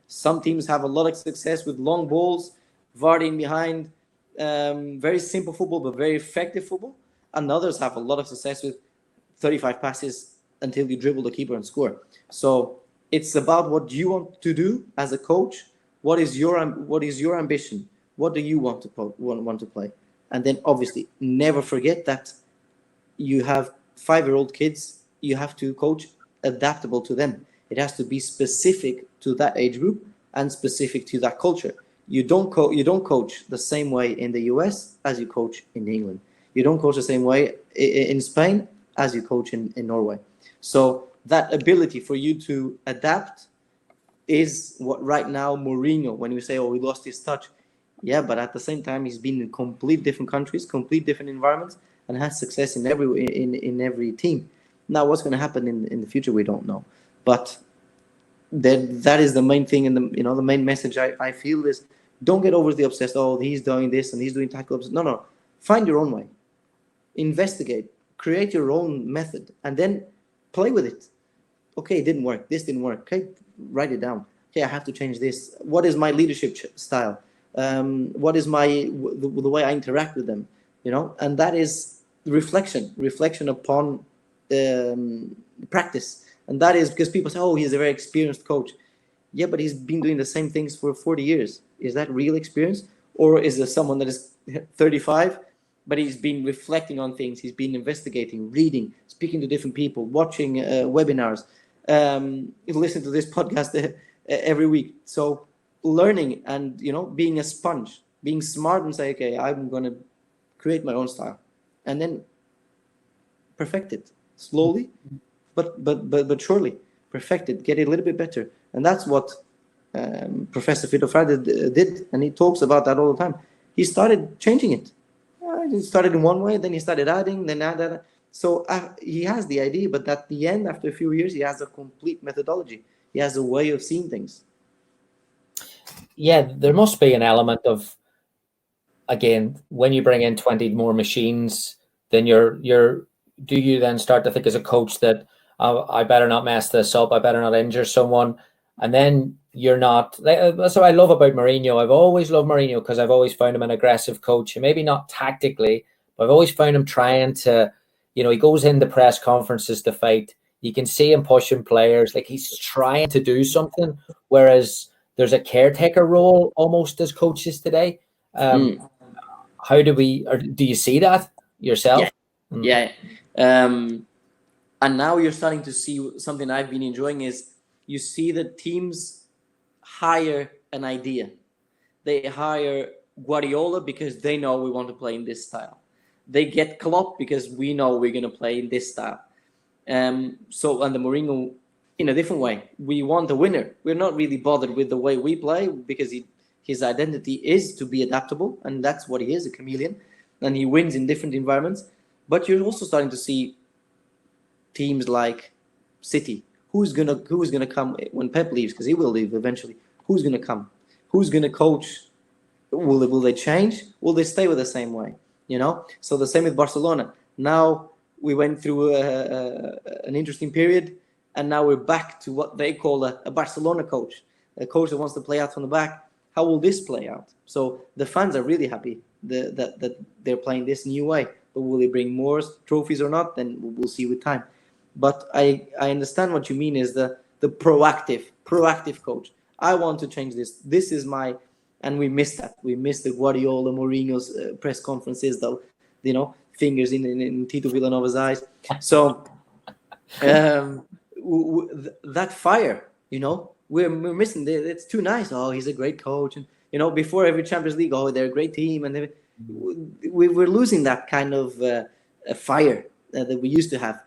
Speaker 2: Some teams have a lot of success with long balls, Vardy behind, very simple football, but very effective football. And others have a lot of success with 35 passes until you dribble the keeper and score. So it's about what you want to do as a coach. What is your ambition? What do you want to play? And then obviously never forget that you have 5-year-old kids. You have to coach adaptable to them. It has to be specific to that age group and specific to that culture. You don't coach the same way in the US as you coach in England. You don't coach the same way in Spain as you coach in Norway. So that ability for you to adapt is what right now Mourinho, when we say, oh, he lost his touch. Yeah, but at the same time, he's been in complete different countries, complete different environments, and has success in every team. Now, what's going to happen in the future, we don't know. But that is the main thing, and the main message I feel is, don't get overly obsessed. Oh, he's doing this and he's doing tackle. No. Find your own way. Investigate. Create your own method, and then play with it. Okay, it didn't work. This didn't work. Okay, write it down. Okay, I have to change this. What is my leadership style? What is the way I interact with them? And that is reflection upon practice. And that is because people say, oh, he's a very experienced coach. Yeah, but he's been doing the same things for 40 years. Is that real experience? Or is there someone that is 35, but he's been reflecting on things, he's been investigating, reading, speaking to different people, watching webinars, listen to this podcast every week. So learning and, being a sponge, being smart and say, okay, I'm going to create my own style, and then perfect it slowly, but surely perfect it, get it a little bit better. And that's what Professor Frederico did, and he talks about that all the time. He started changing it. He started in one way, then he started adding, then add. So he has the idea, but at the end, after a few years, he has a complete methodology. He has a way of seeing things.
Speaker 1: Yeah, there must be an element of, again, when you bring in 20 more machines, then do you then start to think as a coach that I better not mess this up, I better not injure someone, and then you're not. That's what I love about Mourinho. I've always loved Mourinho because I've always found him an aggressive coach, and maybe not tactically, but I've always found him trying to, he goes into press conferences to fight. You can see him pushing players, like he's trying to do something, whereas there's a caretaker role almost as coaches today. How do you see that yourself?
Speaker 2: Yeah. And now you're starting to see something I've been enjoying is you see that teams hire an idea. They hire Guardiola because they know we want to play in this style. They get Klopp because we know we're going to play in this style. And the Mourinho in a different way. We want a winner. We're not really bothered with the way we play because his identity is to be adaptable, and that's what he is, a chameleon, and he wins in different environments. But you're also starting to see teams like City. Who's gonna come when Pep leaves? Because he will leave eventually. Who's gonna come? Who's gonna coach? Will they change? Will they stay with the same way? So the same with Barcelona. Now we went through an interesting period, and now we're back to what they call a Barcelona coach, a coach that wants to play out from the back. How will this play out? So the fans are really happy that they're playing this new way. But will they bring more trophies or not? Then we'll see with time. But I understand what you mean is the proactive coach. I want to change this. This is my, and we missed that. We missed the Guardiola, Mourinho's press conferences, though, fingers in Tito Villanova's eyes. So that fire, we're missing. It's too nice. Oh, he's a great coach, and before every Champions League, oh, they're a great team, and we're losing that kind of fire that we used to have.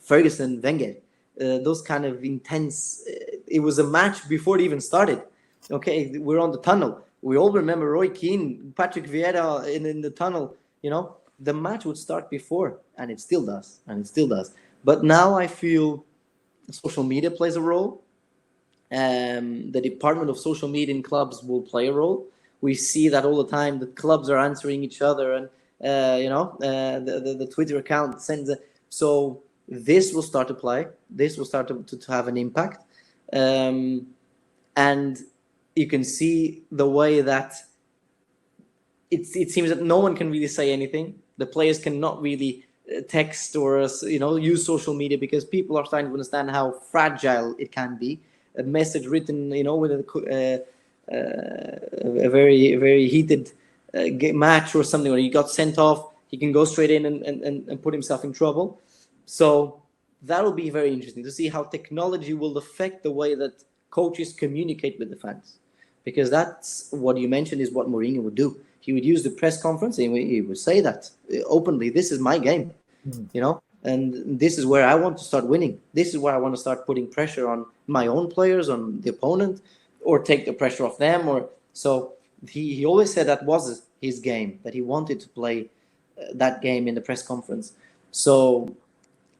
Speaker 2: Ferguson, Wenger, those kind of intense. It was a match before it even started. Okay, we're on the tunnel. We all remember Roy Keane, Patrick Vieira in the tunnel. The match would start before, and it still does, But now I feel social media plays a role. The department of social media in clubs will play a role. We see that all the time. The clubs are answering each other, and the Twitter account sends a. So this will start to play. This will start to have an impact, and you can see the way that it seems that no one can really say anything. The players cannot really text or use social media because people are starting to understand how fragile it can be. A message written, with a very, very heated match or something, or he got sent off, he can go straight in and put himself in trouble. So that'll be very interesting to see how technology will affect the way that coaches communicate with the fans, because that's what you mentioned is what Mourinho would do. He would use the press conference and he would say that openly, this is my game, and this is where I want to start winning. This is where I want to start putting pressure on my own players, on the opponent, or take the pressure off them. So he always said that was his game, that he wanted to play that game in the press conference. So,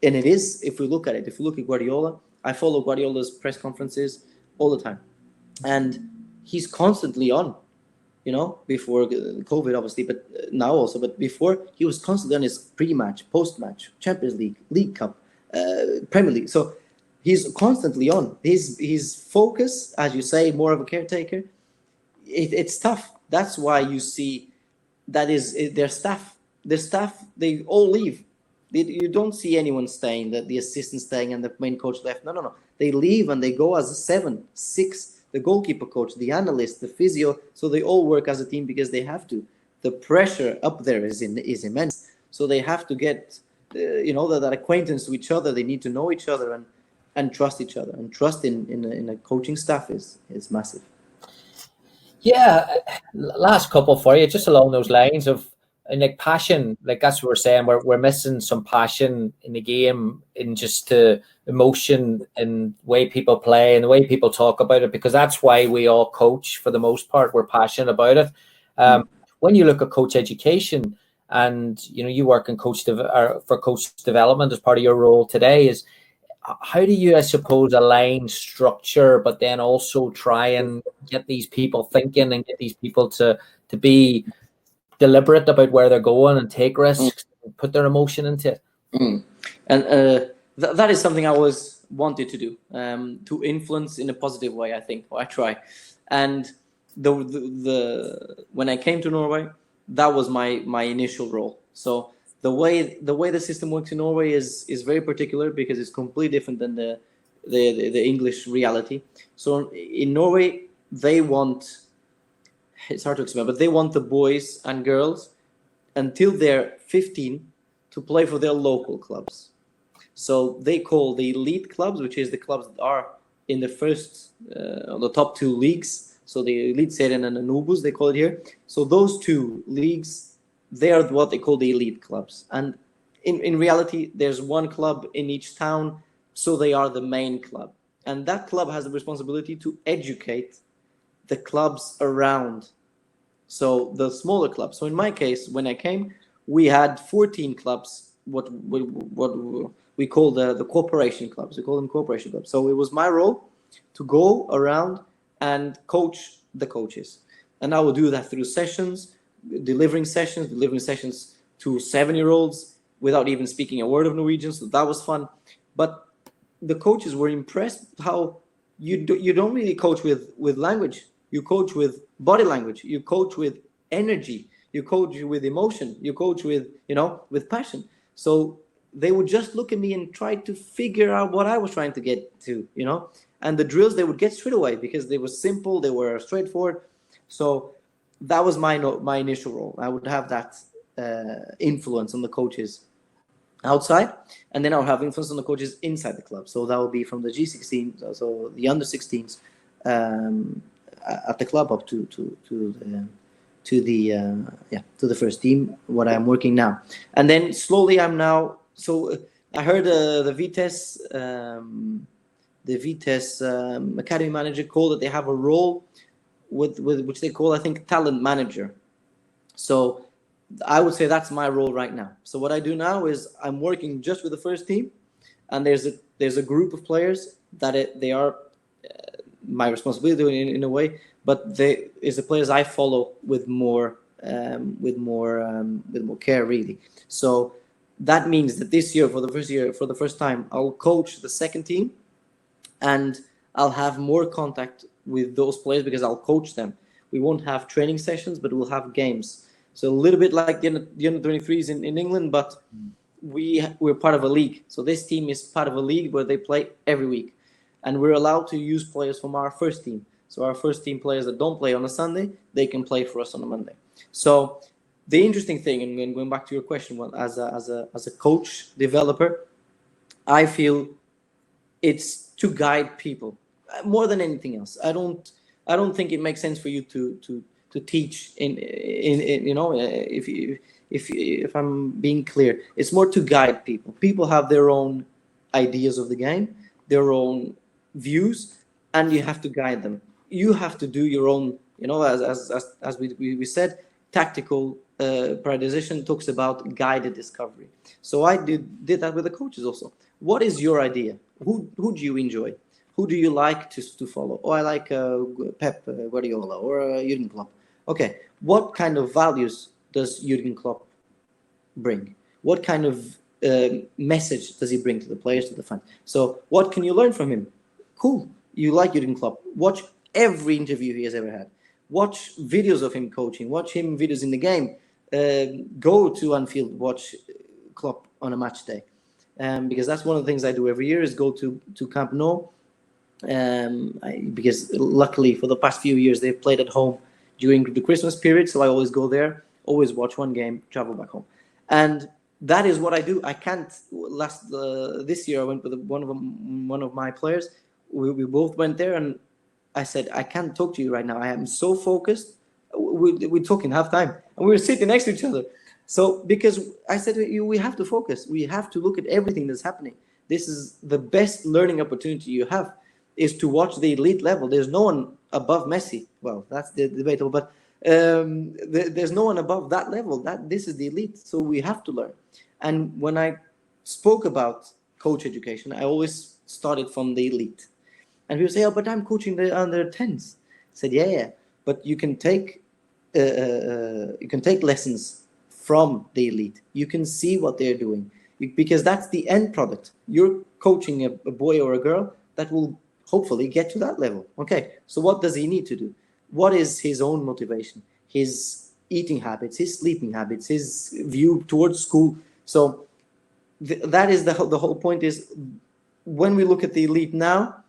Speaker 2: and it is, if we look at Guardiola, I follow Guardiola's press conferences all the time. And he's constantly on, before COVID, obviously, but now also. But before, he was constantly on his pre-match, post-match, Champions League, League Cup, Premier League. So he's constantly on. His focus, as you say, more of a caretaker. It's tough. That's why you see that is their staff. Their staff, they all leave. You don't see anyone staying, the assistant staying and the main coach left. No. They leave and they go as a 7, 6. The goalkeeper coach, the analyst, the physio, so they all work as a team because they have to. The pressure up there is immense. So they have to get, that acquaintance to each other. They need to know each other and trust each other. And trust in a coaching staff is massive.
Speaker 1: Yeah, last couple for you, just along those lines of passion. Like that's what we're saying. We're missing some passion in the game, in just the emotion and way people play and the way people talk about it, because that's why we all coach for the most part. We're passionate about it. When you look at coach education, and you work in for coach development as part of your role today, how do you, I suppose, align structure, but then also try and get these people thinking and get these people to be deliberate about where they're going and take risks and put their emotion into it?
Speaker 2: And that is something I always wanted to do, to influence in a positive way, I think, or I try. And the when I came to Norway, that was my initial role. So the way the system works in Norway is very particular, because it's completely different than the English reality. So in Norway, they want, it's hard to explain, but they want the boys and girls until they're 15 to play for their local clubs. So they call the elite clubs, which is the clubs that are in the first, the top two leagues. So the Elite Serien and the Nobus, they call it here. So those two leagues, they are what they call the elite clubs. And in reality, there's one club in each town, so they are the main club. And that club has the responsibility to educate the clubs around. So the smaller clubs. So in my case, when I came, we had 14 clubs, what we call the corporation clubs. We call them corporation clubs. So it was my role to go around and coach the coaches. And I would do that through sessions, delivering sessions to 7-year-olds without even speaking a word of Norwegian. So that was fun. But the coaches were impressed how you don't really coach with language. You coach with body language. You coach with energy. You coach with emotion. You coach with, with passion. So they would just look at me and try to figure out what I was trying to get to, And the drills, they would get straight away because they were simple. They were straightforward. So that was my initial role. I would have that influence on the coaches outside, and then I'll have influence on the coaches inside the club. So that will be from the G16, so the under 16s at the club up to the first team. What I'm working now, and then slowly I'm now. So I heard the Vitesse academy manager call that they have a role with which they call, I think, talent manager. So I would say that's my role right now. So what I do now is I'm working just with the first team, and there's a group of players that they are my responsibility in a way, but they is the players I follow with more care, really. So that means that this year, for the first time, I'll coach the second team, and I'll have more contact with those players because I'll coach them. We won't have training sessions, but we'll have games. So a little bit like the under 23s in England, but we're part of a league. So this team is part of a league where they play every week, and we're allowed to use players from our first team. So our first team players that don't play on a Sunday, they can play for us on a Monday. So the interesting thing, and going back to your question, as a coach developer, I feel it's to guide people more than anything else. I don't think it makes sense for you to teach if I'm being clear. It's more to guide people. People have their own ideas of the game, their own views, and you have to guide them. You have to do your own, as we said, tactical prioritization talks about guided discovery. So I did that with the coaches also. What is your idea? Who do you enjoy? Who do you like to follow? Oh, I like Pep Guardiola or Jurgen Klopp. Okay, what kind of values does Jurgen Klopp bring? What kind of message does he bring to the players, to the fans? So what can you learn from him? Cool, you like Jurgen Klopp. Watch every interview he has ever had. Watch videos of him coaching. Watch him videos in the game. Go to Anfield, watch Klopp on a match day. Because that's one of the things I do every year is go to Camp Nou. Because luckily for the past few years they've played at home during the Christmas period, so I always go there, always watch one game, travel back home, and that is what I do. I can't. This year I went with one of my players. We both went there, and I said, I can't talk to you right now. I am so focused. We're talking halftime, and we were sitting next to each other. So because I said to you, we have to focus. We have to look at everything that's happening. This is the best learning opportunity you have, is to watch the elite level. There's no one above Messi. Well, that's debatable, but there's no one above that level. This is the elite, so we have to learn. And when I spoke about coach education, I always started from the elite. And people say, oh, but I'm coaching the under 10s. I said, yeah, but you can take lessons from the elite. You can see what they're doing, because that's the end product. You're coaching a boy or a girl that will hopefully get to that level. Okay, so what does he need to do? What is his own motivation, his eating habits, his sleeping habits, his view towards school? So that is the whole point. Is when we look at the elite now,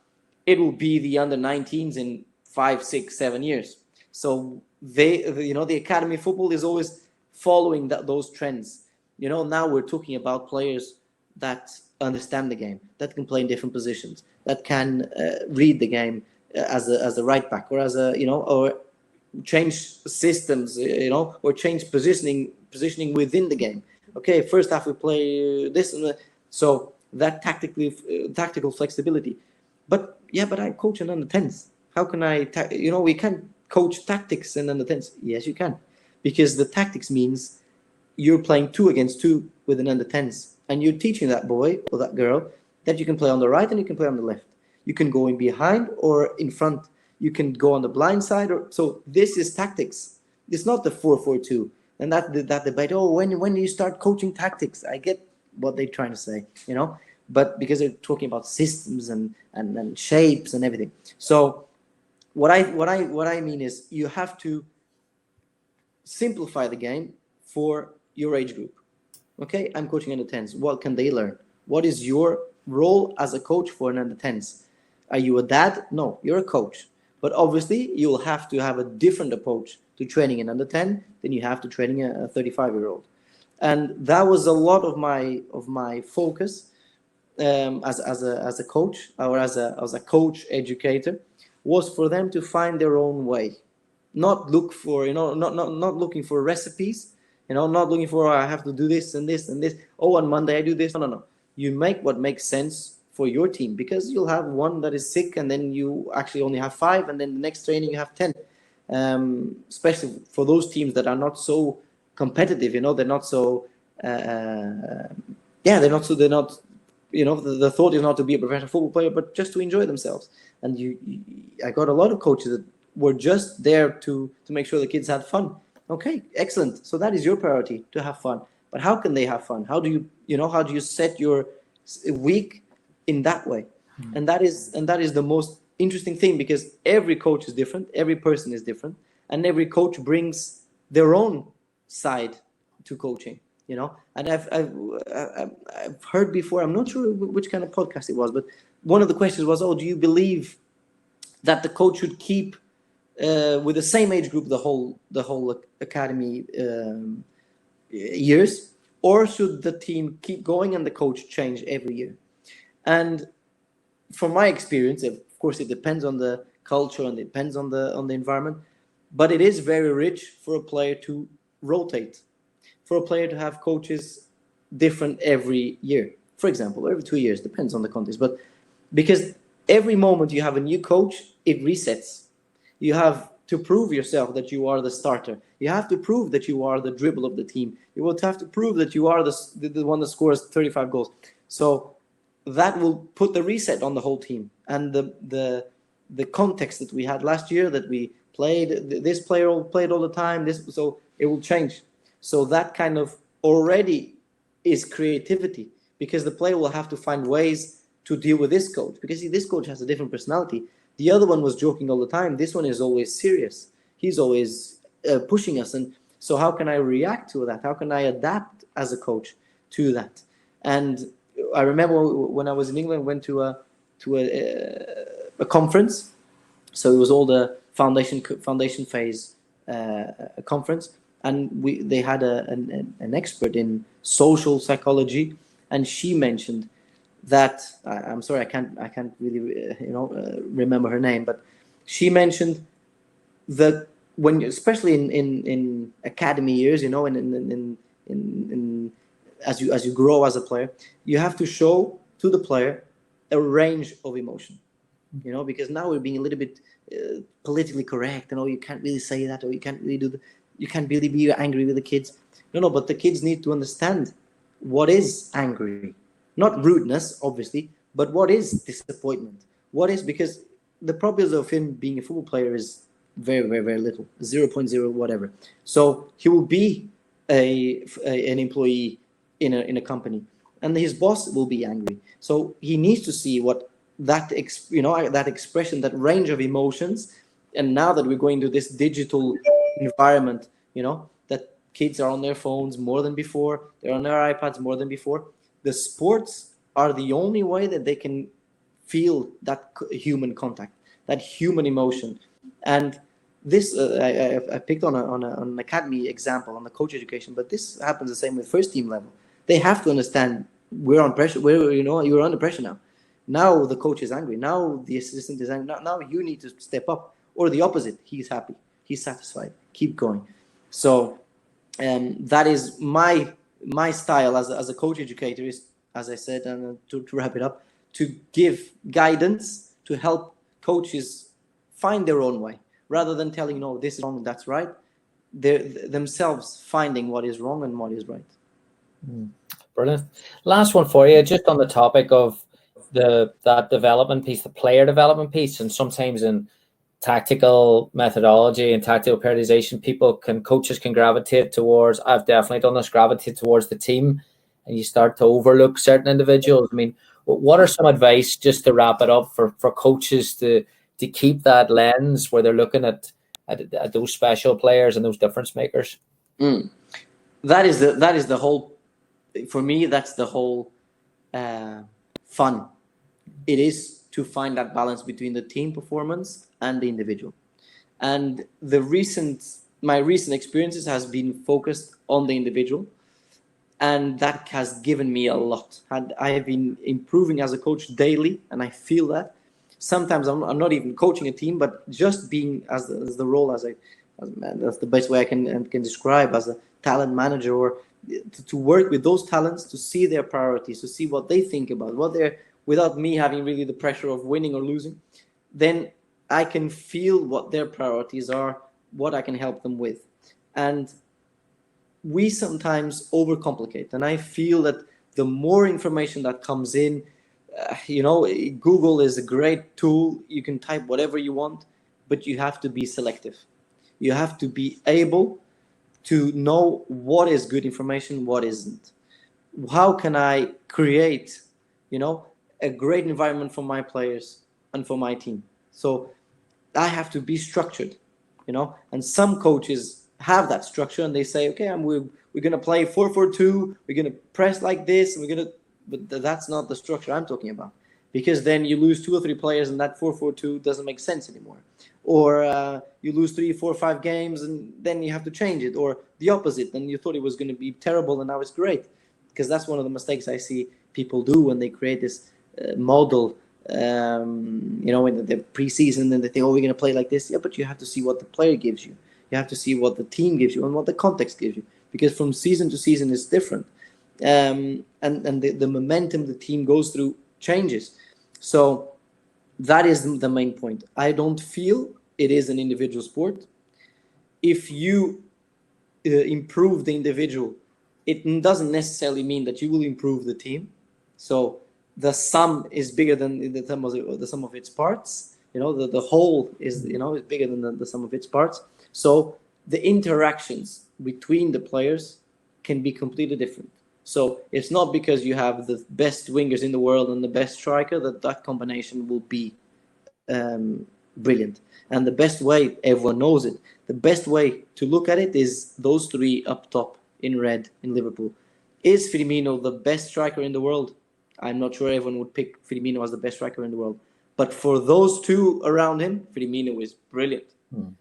Speaker 2: it will be the under 19s in 5, 6, 7 years. So the academy football is always following those trends. Now we're talking about players that understand the game, that can play in different positions, that can read the game as a right back, or as or change systems, or change positioning within the game. Okay, first half we play this and that. So that tactical flexibility. But I coach an under 10s. How can I? We can coach tactics in under 10s. Yes, you can, because the tactics means you're playing 2 against 2 with an under 10s, and you're teaching that boy or that girl that you can play on the right and you can play on the left. You can go in behind or in front. You can go on the blind side. So this is tactics. It's not the 4-4-2. And that debate. Oh, when do you start coaching tactics? I get what they're trying to say, but because they're talking about systems and shapes and everything. So what I mean is, you have to simplify the game for your age group. Okay, I'm coaching under 10s. What can they learn? What is your role as a coach for an under 10s? Are you a dad? No, you're a coach. But obviously, you'll have to have a different approach to training an under 10 than you have to training a 35-year-old. And that was a lot of my focus as a coach, or as a coach educator, was for them to find their own way, not look for not looking for recipes, not looking for, I have to do this and this and this. Oh, on Monday I do this. No. You make what makes sense for your team, because you'll have one that is sick, and then you actually only have 5, and then the next training you have 10. Especially for those teams that are not so competitive, they're not so they're not the thought is not to be a professional football player, but just to enjoy themselves. And I got a lot of coaches that were just there to make sure the kids had fun. Okay, excellent. So that is your priority, to have fun. But how can they have fun? How do you set your week in that way? And that is the most interesting thing, because every coach is different, every person is different, and every coach brings their own side to coaching. And I've heard before, I'm not sure which kind of podcast it was, but one of the questions was, do you believe that the coach should keep with the same age group the whole academy years, or should the team keep going and the coach change every year? And from my experience, of course, it depends on the culture and it depends on the environment, but it is very rich for a player to rotate, for a player to have coaches different every year, for example, every 2 years, depends on the context. But because every moment you have a new coach, it resets. You have to prove yourself that you are the starter. You have to prove that you are the dribble of the team. You will have to prove that you are the one that scores 35 goals. So that will put the reset on the whole team. And the context that we had last year, that we played, this player played all the time, so it will change. So that kind of already is creativity, because the player will have to find ways to deal with this coach, because this coach has a different personality. The other one was joking all the time. This one is always serious. He's always pushing us. And so how can I react to that? How can I adapt as a coach to that? And I remember when I was in England, went to a conference. So it was all the foundation phase conference. And they had an expert in social psychology, and she mentioned that, I'm sorry, I can't really remember her name, but she mentioned that when, especially in academy years, as you grow as a player, you have to show to the player a range of emotion, because now we're being a little bit politically correct, you can't really say that, or you can't really you can't really be angry with the kids. No, but the kids need to understand what is angry. Not rudeness, obviously, But what is disappointment? What is, because the probability of him being a football player is very, very, very little, 0.0 whatever. So he will be an employee in a company, and his boss will be angry. So he needs to see what that that expression, that range of emotions. And now that we're going to this digital environment, that kids are on their phones more than before, they're on their iPads more than before. The sports are the only way that they can feel that human contact, that human emotion. And this I picked on an academy example on the coach education, but this happens the same with first team level. They have to understand we're on pressure. You're under pressure now. Now the coach is angry. Now the assistant is angry. Now you need to step up. Or the opposite. He's happy. He's satisfied. Keep going. So that is my style as a coach educator, is, as I said, and to wrap it up, to give guidance to help coaches find their own way, rather than telling, no, this is wrong, that's right. They're themselves finding what is wrong and what is right.
Speaker 1: Brilliant. Last one for you, just on the topic of that development piece, the player development piece, and sometimes in tactical methodology and tactical periodization, coaches can gravitate towards, I've definitely done this, gravitate towards the team, and you start to overlook certain individuals. I mean, what are some advice, just to wrap it up, for coaches to keep that lens where they're looking at those special players and those difference makers?
Speaker 2: That is the whole, for me, that's the whole fun. It is to find that balance between the team performance and the individual. And my recent experiences has been focused on the individual, and that has given me a lot. And I have been improving as a coach daily, and I feel that. Sometimes I'm not even coaching a team, but just being as the role that's the best way I can describe, as a talent manager, or to work with those talents, to see their priorities, to see what they think about, without me having really the pressure of winning or losing. Then I can feel what their priorities are, what I can help them with. And we sometimes overcomplicate. And I feel that the more information that comes in, Google is a great tool. You can type whatever you want, but you have to be selective. You have to be able to know what is good information, what isn't. How can I create, a great environment for my players and for my team? So I have to be structured, and some coaches have that structure, and they say, okay, we're going to play 4-4-2, we're going to press like this, but that's not the structure I'm talking about, because then you lose 2 or 3 players and that 4-4-2 doesn't make sense anymore. Or you lose 3, 4, 5 games and then you have to change it, or the opposite, and you thought it was going to be terrible and now it's great. Because that's one of the mistakes I see people do when they create this model, in the preseason, and they think, oh, we're going to play like this. Yeah, but you have to see what the player gives you. You have to see what the team gives you and what the context gives you, because from season to season is different. And the momentum the team goes through changes. So that is the main point. I don't feel it is an individual sport. If you improve the individual, it doesn't necessarily mean that you will improve the team. So the sum is bigger than the sum of its parts. The whole is bigger than the sum of its parts. So the interactions between the players can be completely different. So it's not because you have the best wingers in the world and the best striker that combination will be brilliant. And the best way, everyone knows it, the best way to look at it is those 3 up top in red in Liverpool. Is Firmino the best striker in the world? I'm not sure everyone would pick Firmino as the best striker in the world. But for those 2 around him, Firmino is brilliant.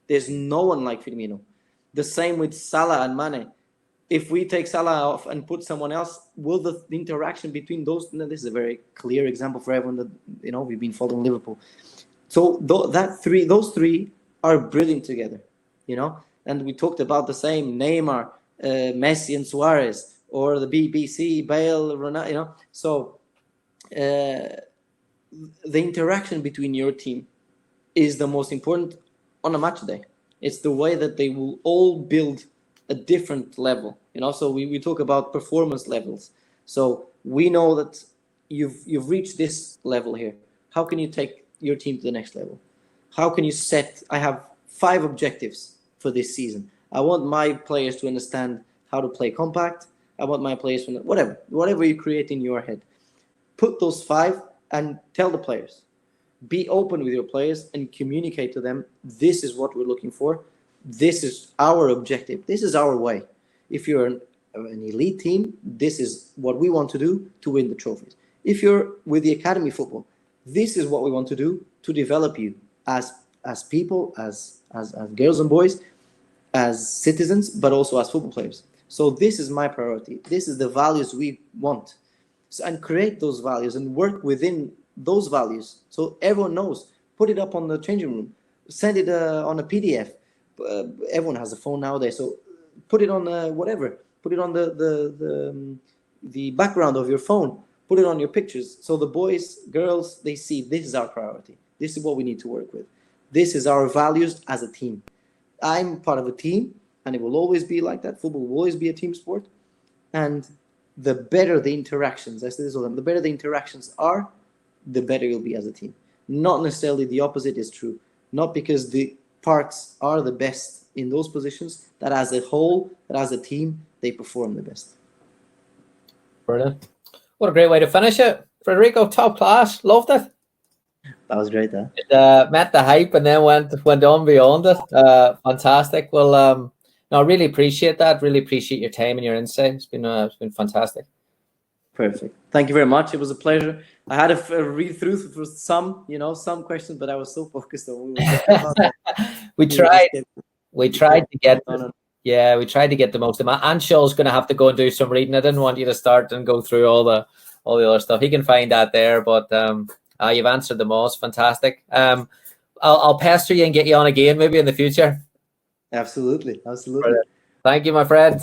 Speaker 2: There's no one like Firmino. The same with Salah and Mane. If we take Salah off and put someone else, will the interaction between those? This is a very clear example for everyone that we've been following Liverpool. So those 3 are brilliant together, And we talked about the same Neymar, Messi, and Suarez, or the BBC, Bale, Ronaldo. So the interaction between your team is the most important on a match day. It's the way that they will all build a different level, So we talk about performance levels. So we know that you've reached this level here. How can you take your team to the next level? How can you set? I have 5 objectives for this season. I want my players to understand how to play compact. I want my players to whatever you create in your head. Put those 5 and tell the players. Be open with your players and communicate to them. This is what we're looking for. This is our objective. This is our way. If you're an elite team, this is what we want to do to win the trophies. If you're with the academy football, this is what we want to do to develop you as people, as girls and boys, as citizens, but also as football players. So this is my priority. This is the values we want. So, and create those values and work within those values so everyone knows. Put it up on the changing room. Send it on a PDF. Everyone has a phone nowadays, so put it on whatever. Put it on the background of your phone. Put it on your pictures so the boys, girls, they see this is our priority. This is what we need to work with. This is our values as a team. I'm part of a team, and it will always be like that. Football will always be a team sport. And the better the interactions, I say this all the time, the better the interactions are, the better you'll be as a team. Not necessarily the opposite is true. Not because the parts are the best in those positions, that as a whole, that as a team, they perform the best.
Speaker 1: Brilliant. What a great way to finish it. Frederico, top class. Loved it.
Speaker 2: That was great, huh?
Speaker 1: It met the hype and then went on beyond it. Fantastic. Well, no, I really appreciate that. Really appreciate your time and your insight. It's been fantastic.
Speaker 2: Perfect. Thank you very much. It was a pleasure. I had a read through for some questions, but I was so focused on
Speaker 1: we tried to get the most of them. Anshul's going to have to go and do some reading. I didn't want you to start and go through all the other stuff. He can find that there, but you've answered them all. It's fantastic. I'll pester you and get you on again maybe in the future.
Speaker 2: Absolutely.
Speaker 1: Brilliant. Thank you, my friend.